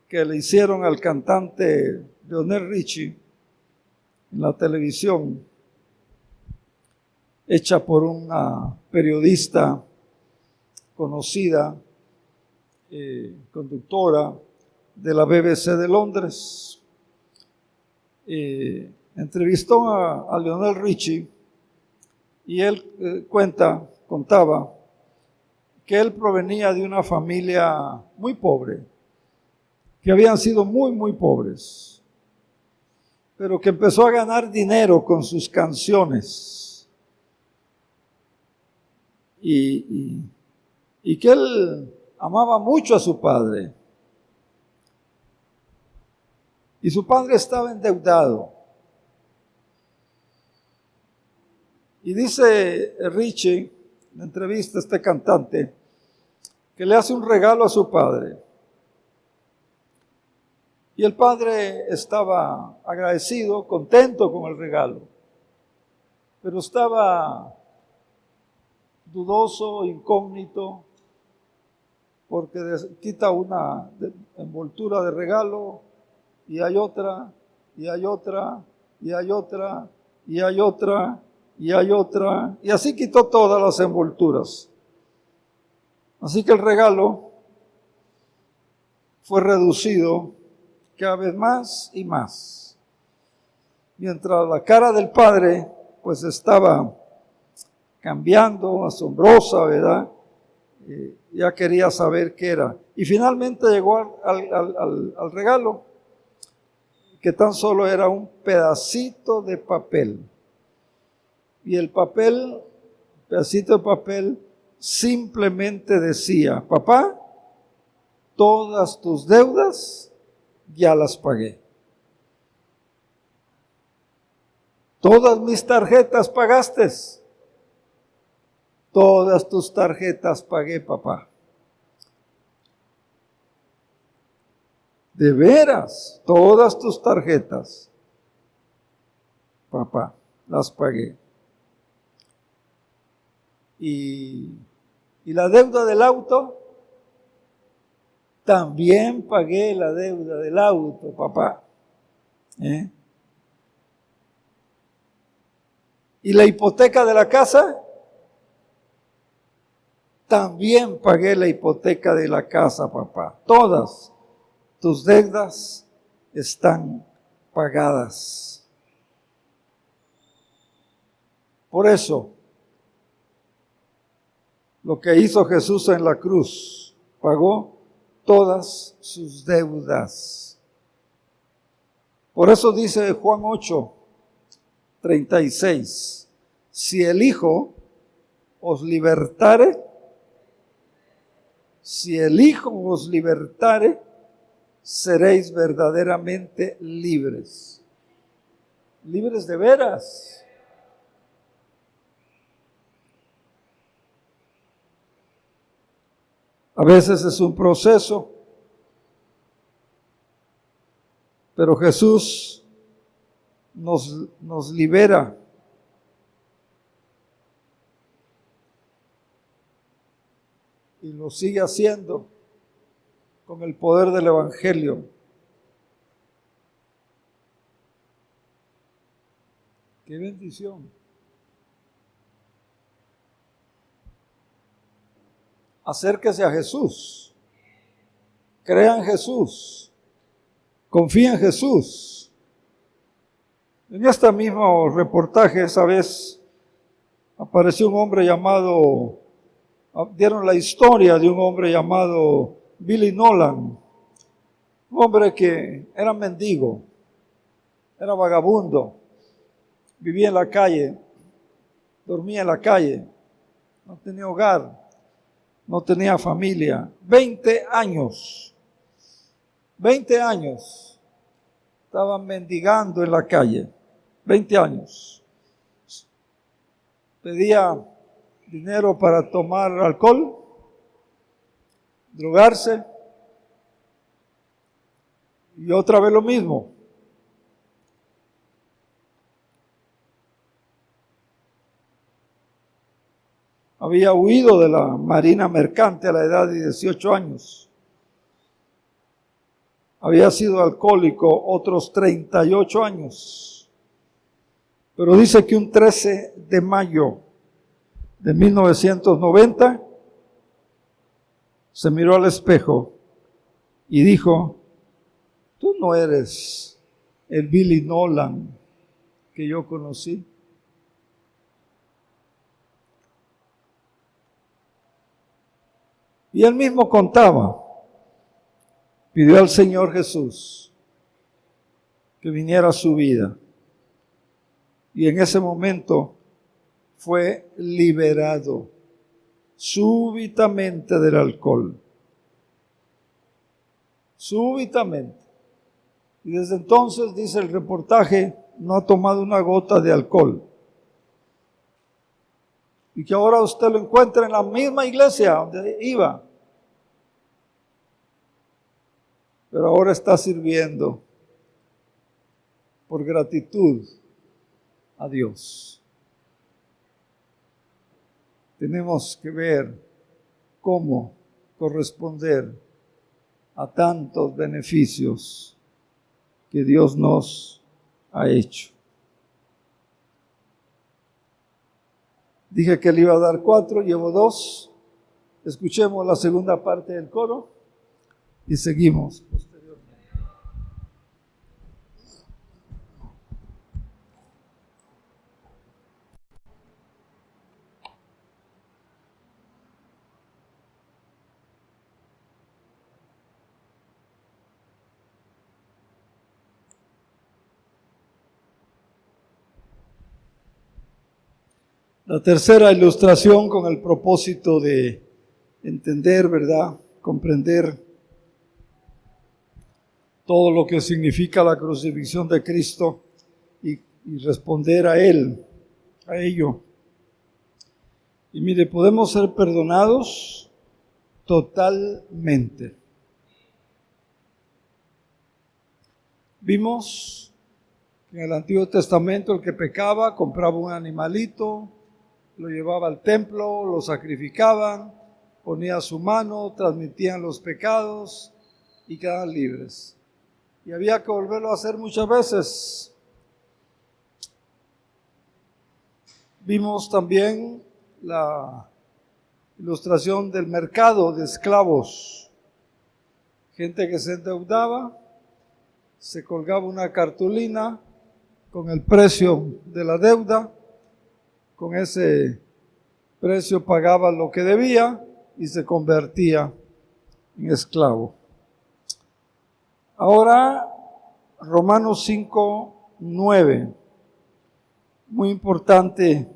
que le hicieron al cantante Lionel Richie en la televisión, hecha por una periodista conocida, conductora de la BBC de Londres. Entrevistó a Lionel Richie y él contaba que él provenía de una familia muy pobre, que habían sido muy, muy pobres, pero que empezó a ganar dinero con sus canciones y que él amaba mucho a su padre. Y su padre estaba endeudado. Y dice Richie, en la entrevista, este cantante, que le hace un regalo a su padre. Y el padre estaba agradecido, contento con el regalo, pero estaba dudoso, incógnito, porque quita una envoltura de regalo y hay otra, y hay otra, y hay otra, y hay otra, y hay otra, y así quitó todas las envolturas. Así que el regalo fue reducido cada vez más y más, mientras la cara del padre pues estaba cambiando, asombrosa, ¿verdad? Ya quería saber qué era. Y finalmente llegó al regalo, que tan solo era un pedacito de papel. Y el pedacito de papel simplemente decía: papá, todas tus deudas ya las pagué. Todas mis tarjetas pagaste. Todas tus tarjetas pagué, papá. De veras, todas tus tarjetas, papá, las pagué. Y la deuda del auto, también pagué la deuda del auto, papá. Y la hipoteca de la casa, también pagué la hipoteca de la casa, papá. Todas tus deudas están pagadas. Por eso, lo que hizo Jesús en la cruz, pagó todas sus deudas. Por eso dice Juan 8:36, si el Hijo os libertare, si el Hijo os libertare, seréis verdaderamente libres. Libres de veras. A veces es un proceso, pero Jesús nos libera. Y lo sigue haciendo con el poder del Evangelio. ¡Qué bendición! Acérquese a Jesús. Crea en Jesús. Confía en Jesús. En este mismo reportaje, esa vez, apareció un hombre llamado, dieron la historia de un hombre llamado Billy Nolan, un hombre que era mendigo, era vagabundo, vivía en la calle, dormía en la calle, no tenía hogar, no tenía familia. 20 años estaba mendigando en la calle, 20 años. Pedía dinero para tomar alcohol, drogarse, y otra vez lo mismo. Había huido de la marina mercante a la edad de 18 años. Había sido alcohólico otros 38 años. Pero dice que un 13 de mayo de 1990 se miró al espejo y dijo: tú no eres el Billy Nolan que yo conocí. Y él mismo contaba, pidió al Señor Jesús que viniera a su vida. Y en ese momento fue liberado súbitamente del alcohol. Súbitamente. Y desde entonces, dice el reportaje, no ha tomado una gota de alcohol. Y que ahora usted lo encuentra en la misma iglesia donde iba. Pero ahora está sirviendo por gratitud a Dios. Tenemos que ver cómo corresponder a tantos beneficios que Dios nos ha hecho. Dije que le iba a dar 4, llevo 2. Escuchemos la segunda parte del coro y seguimos posteriormente. La tercera ilustración, con el propósito de entender, ¿verdad?, comprender todo lo que significa la crucifixión de Cristo y responder a Él, a ello. Y mire, podemos ser perdonados totalmente. Vimos que en el Antiguo Testamento el que pecaba compraba un animalito, lo llevaba al templo, lo sacrificaban, ponía su mano, transmitían los pecados y quedaban libres. Y había que volverlo a hacer muchas veces. Vimos también la ilustración del mercado de esclavos. Gente que se endeudaba, se colgaba una cartulina con el precio de la deuda, con ese precio pagaba lo que debía y se convertía en esclavo. Ahora, Romanos 5:9, muy importante,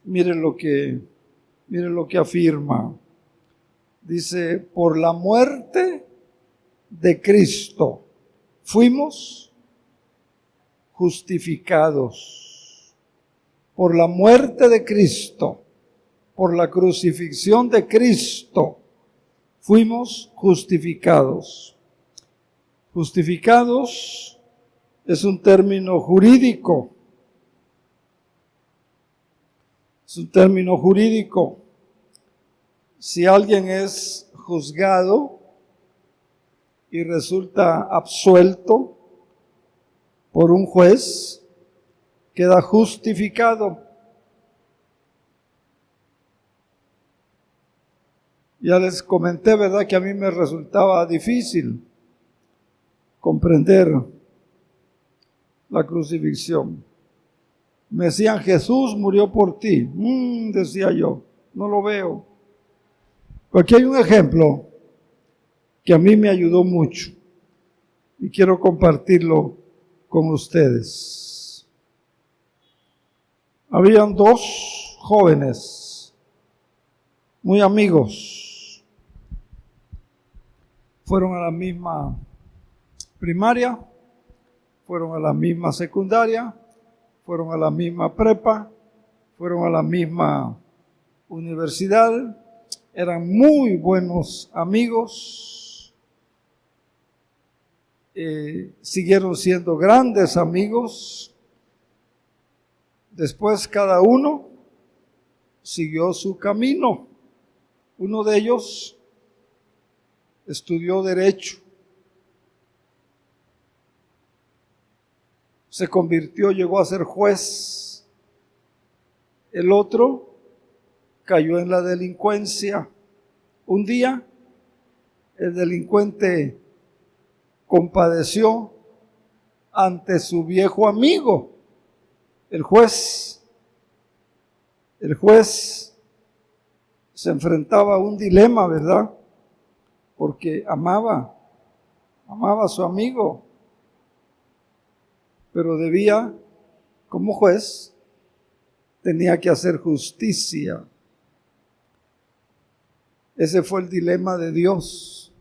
miren lo que afirma. Dice, por la muerte de Cristo fuimos justificados. Por la muerte de Cristo, por la crucifixión de Cristo, fuimos justificados. Justificados es un término jurídico. Es un término jurídico. Si alguien es juzgado y resulta absuelto por un juez, queda justificado. Ya les comenté, ¿verdad?, que a mí me resultaba difícil comprender la crucifixión. Me decían, Jesús murió por ti. Decía yo, no lo veo. Pero aquí hay un ejemplo que a mí me ayudó mucho y quiero compartirlo con ustedes. Habían dos jóvenes muy amigos. Fueron a la misma primaria, fueron a la misma secundaria, fueron a la misma prepa, fueron a la misma universidad, eran muy buenos amigos, siguieron siendo grandes amigos. Después cada uno siguió su camino. Uno de ellos estudió Derecho. Se convirtió, llegó a ser juez. El otro cayó en la delincuencia. Un día, el delincuente compadeció ante su viejo amigo, el juez. El juez se enfrentaba a un dilema, ¿verdad? Porque amaba a su amigo, pero debía, como juez, tenía que hacer justicia. Ese fue el dilema de Dios.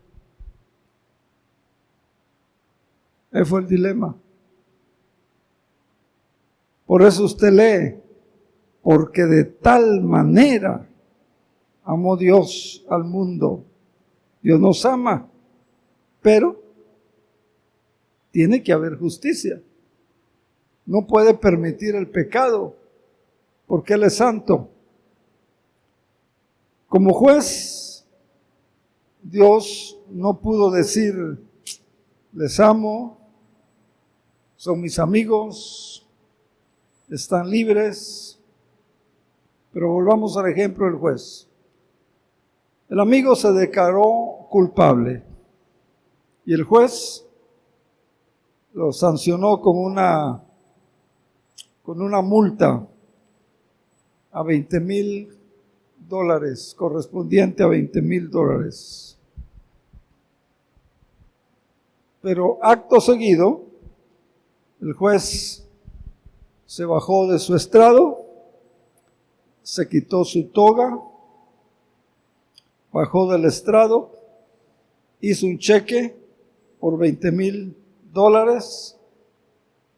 Ese fue el dilema. Por eso usted lee, porque de tal manera amó Dios al mundo. Dios nos ama, pero tiene que haber justicia. No puede permitir el pecado, porque Él es santo. Como juez, Dios no pudo decir, les amo, son mis amigos, están libres. Pero volvamos al ejemplo del juez. El amigo se declaró culpable y el juez lo sancionó con una multa a $20,000, correspondiente a $20,000. Pero acto seguido, el juez se bajó de su estrado, se quitó su toga, bajó del estrado, hizo un cheque por $20,000.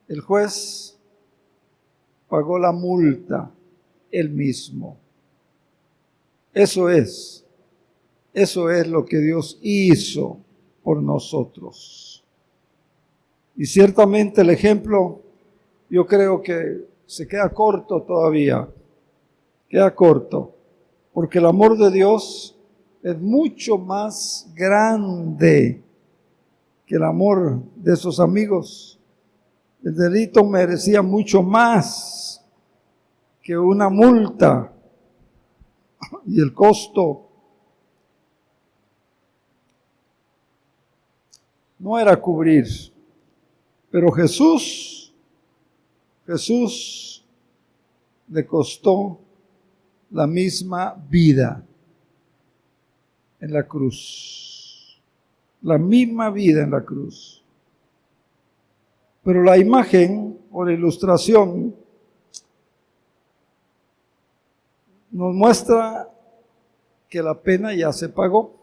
El juez pagó la multa él mismo. Eso es lo que Dios hizo por nosotros. Y ciertamente el ejemplo, yo creo que se queda corto todavía, queda corto, porque el amor de Dios es mucho más grande que el amor de esos amigos. El delito merecía mucho más que una multa, y el costo no era cubrir, pero Jesús le costó la misma vida en la cruz, la misma vida en la cruz. Pero la imagen o la ilustración nos muestra que la pena ya se pagó.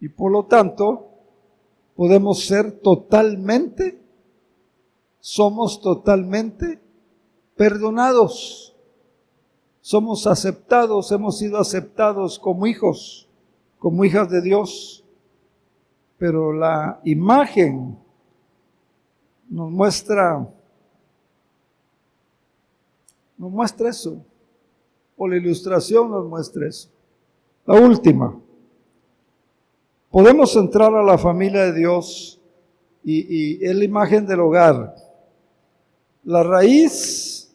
Y por lo tanto, podemos ser somos totalmente perdonados. Somos aceptados, hemos sido aceptados como hijos, como hijas de Dios. Pero la imagen nos muestra eso, o la ilustración nos muestra eso. La última, podemos entrar a la familia de Dios y es la imagen del hogar. La raíz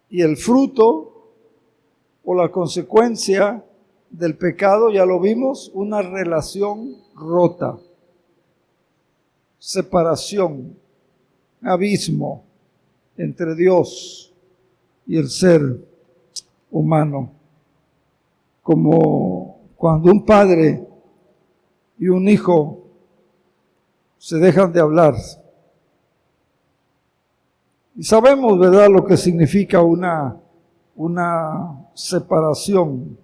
y el fruto o la consecuencia del pecado, ya lo vimos, una relación rota, separación, abismo entre Dios y el ser humano. Como cuando un padre y un hijo se dejan de hablar. Y sabemos, ¿verdad?, lo que significa una separación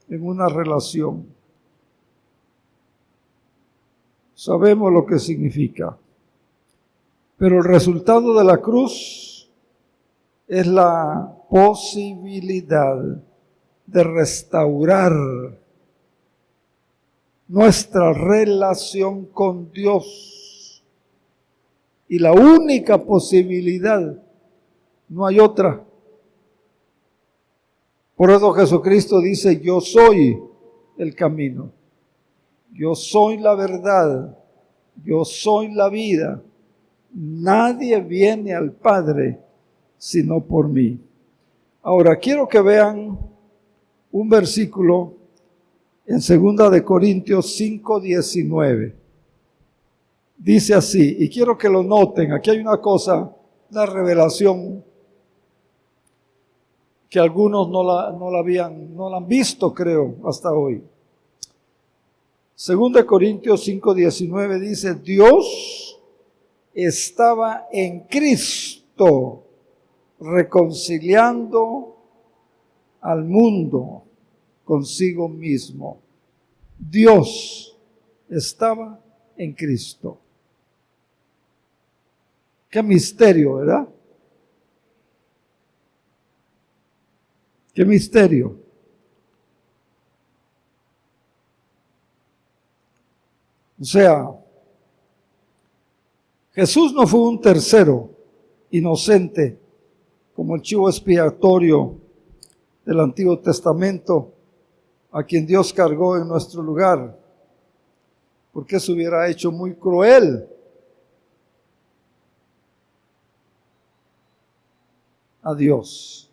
en una relación. Sabemos lo que significa. Pero el resultado de la cruz es la posibilidad de restaurar nuestra relación con Dios. Y la única posibilidad, no hay otra. Por eso Jesucristo dice, yo soy el camino, yo soy la verdad, yo soy la vida. Nadie viene al Padre sino por mí. Ahora, quiero que vean un versículo en 2 de Corintios 5:19. Dice así, y quiero que lo noten, aquí hay una cosa, una revelación que algunos no la han visto, creo, hasta hoy. 2 de Corintios 5:19 dice, Dios estaba en Cristo reconciliando al mundo consigo mismo. Dios estaba en Cristo. Qué misterio, ¿verdad? Qué misterio. O sea, Jesús no fue un tercero inocente como el chivo expiatorio del Antiguo Testamento a quien Dios cargó en nuestro lugar, porque eso hubiera hecho muy cruel a Dios.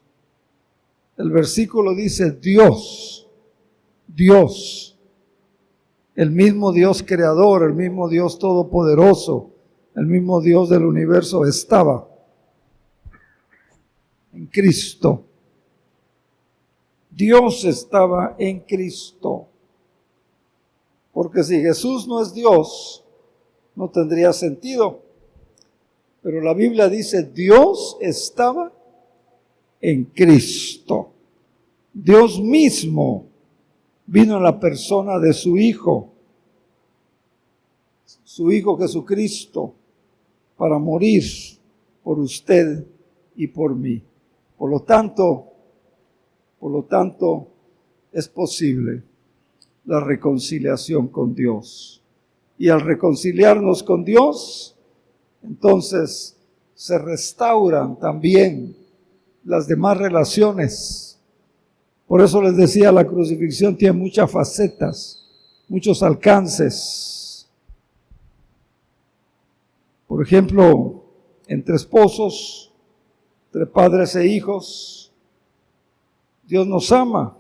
El versículo dice Dios, el mismo Dios creador, el mismo Dios todopoderoso, el mismo Dios del universo estaba en Cristo. Dios estaba en Cristo. Porque si Jesús no es Dios, no tendría sentido. Pero la Biblia dice, Dios estaba en Cristo. Dios mismo vino en la persona de su Hijo Jesucristo, para morir por usted y por mí. Por lo tanto, es posible la reconciliación con Dios. Y al reconciliarnos con Dios, entonces se restauran también las demás relaciones. Por eso les decía, la crucifixión tiene muchas facetas, muchos alcances. Por ejemplo, entre esposos, entre padres e hijos, Dios nos ama.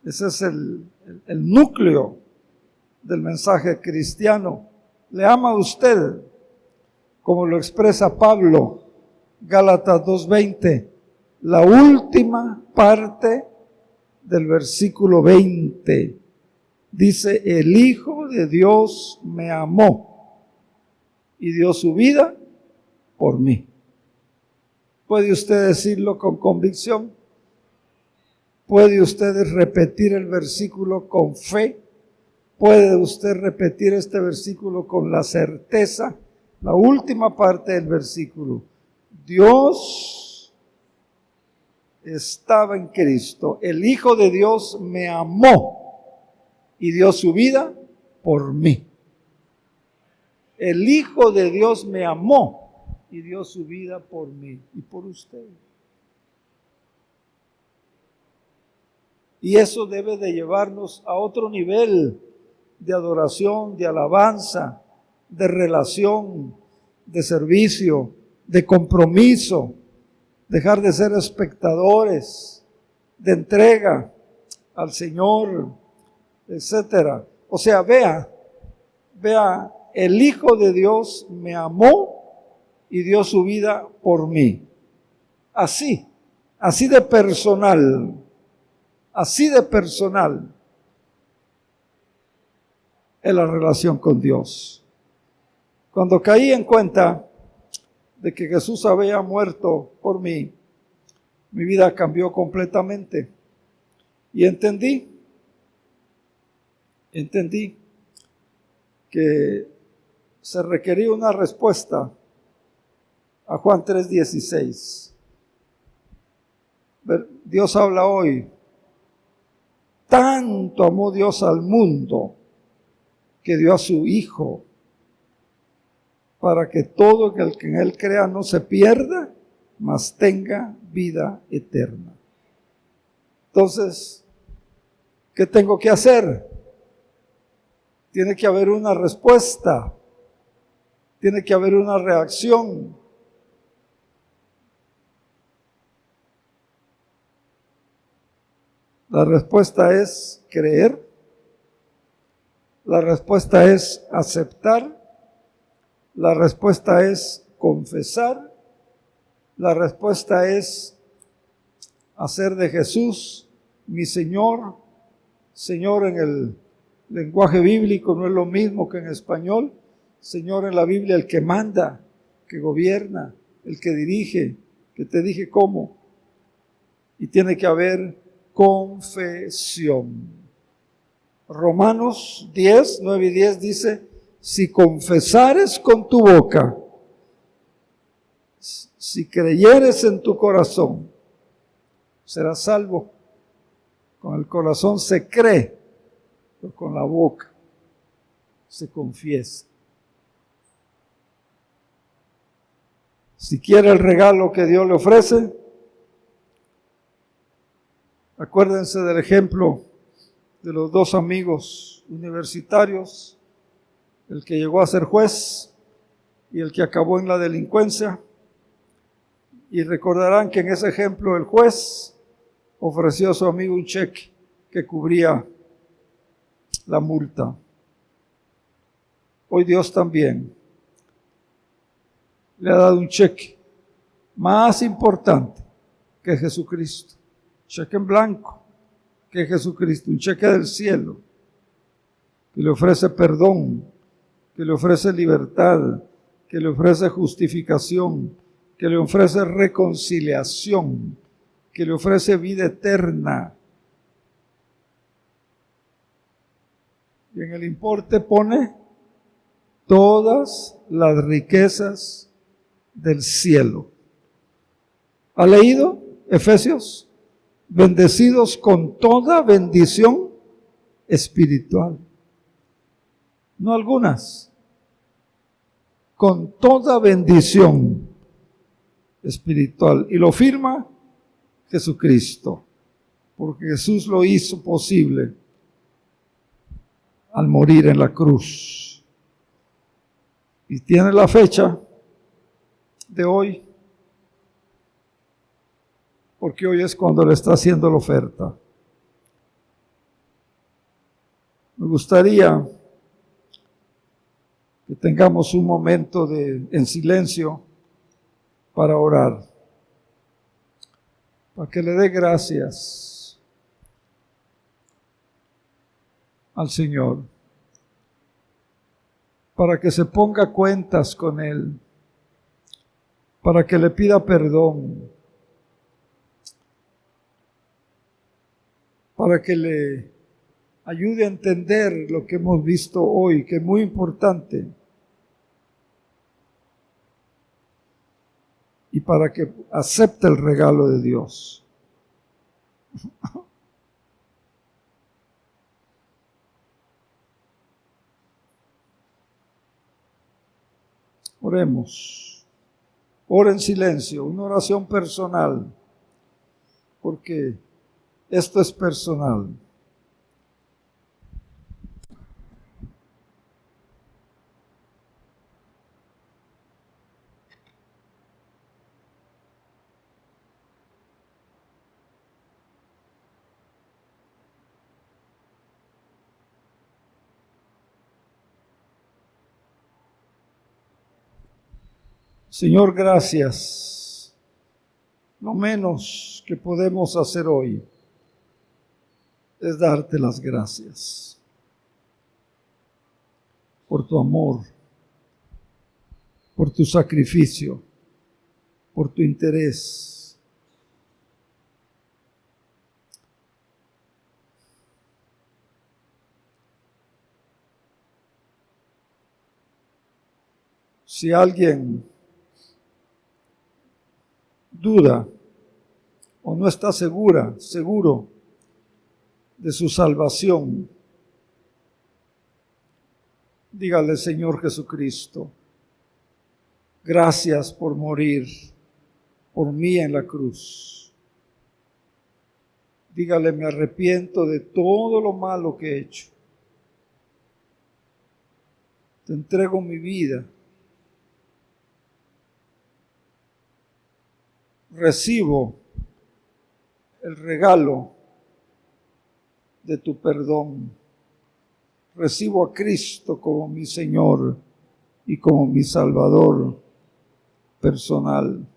Ese es el núcleo del mensaje cristiano. Le ama a usted, como lo expresa Pablo, Gálatas 2:20, la última parte del versículo 20. Dice, el Hijo de Dios me amó y dio su vida por mí. ¿Puede usted decirlo con convicción? ¿Puede usted repetir el versículo con fe? puede usted repetir este versículo con la certeza, la última parte del versículo. Dios estaba en Cristo, el Hijo de Dios me amó y dio su vida por mí. El Hijo de Dios me amó y dio su vida por mí y por usted. Y eso debe de llevarnos a otro nivel de adoración, de alabanza, de relación, de servicio, de compromiso, dejar de ser espectadores, de entrega al Señor, etcétera. O sea, vea, el Hijo de Dios me amó y dio su vida por mí. Así de personal, así de personal es la relación con Dios. Cuando caí en cuenta de que Jesús había muerto por mí, mi vida cambió completamente. Y entendí que se requería una respuesta a Juan 3:16. Dios habla hoy. Tanto amó Dios al mundo que dio a su Hijo para que todo el que en Él crea no se pierda, mas tenga vida eterna. Entonces, ¿qué tengo que hacer? Tiene que haber una respuesta, tiene que haber una reacción. La respuesta es creer, la respuesta es aceptar, la respuesta es confesar, la respuesta es hacer de Jesús mi Señor. Señor en el lenguaje bíblico no es lo mismo que en español. Señor en la Biblia, el que manda, que gobierna, el que dirige, que te dije cómo. Y tiene que haber confesión. Romanos 10, 9 y 10 dice, si confesares con tu boca, si creyeres en tu corazón, serás salvo. Con el corazón se cree, pero con la boca se confiesa. Si quiere el regalo que Dios le ofrece, acuérdense del ejemplo de los dos amigos universitarios, el que llegó a ser juez y el que acabó en la delincuencia. Y recordarán que en ese ejemplo el juez ofreció a su amigo un cheque que cubría la multa. Hoy Dios también le ha dado un cheque más importante que Jesucristo. Cheque en blanco que Jesucristo, un cheque del cielo que le ofrece perdón, que le ofrece libertad, que le ofrece justificación, que le ofrece reconciliación, que le ofrece vida eterna. Y en el importe pone todas las riquezas del cielo. ¿Ha leído Efesios? Bendecidos con toda bendición espiritual. No algunas, con toda bendición espiritual. Y lo firma Jesucristo, porque Jesús lo hizo posible al morir en la cruz. Y tiene la fecha de hoy, porque hoy es cuando le está haciendo la oferta. Me gustaría que tengamos un momento en silencio para orar, para que le dé gracias al Señor, para que se ponga cuentas con Él, para que le pida perdón, para que le ayude a entender lo que hemos visto hoy, que es muy importante. Y para que acepte el regalo de Dios. Oremos. Ora en silencio, una oración personal, porque esto es personal. Señor, gracias. Lo menos que podemos hacer hoy es darte las gracias por tu amor, por tu sacrificio, por tu interés. Si alguien duda o no está seguro de su salvación, dígale: Señor Jesucristo, gracias por morir por mí en la cruz. Dígale: me arrepiento de todo lo malo que he hecho. Te entrego mi vida. Recibo el regalo de tu perdón. Recibo a Cristo como mi Señor y como mi Salvador personal.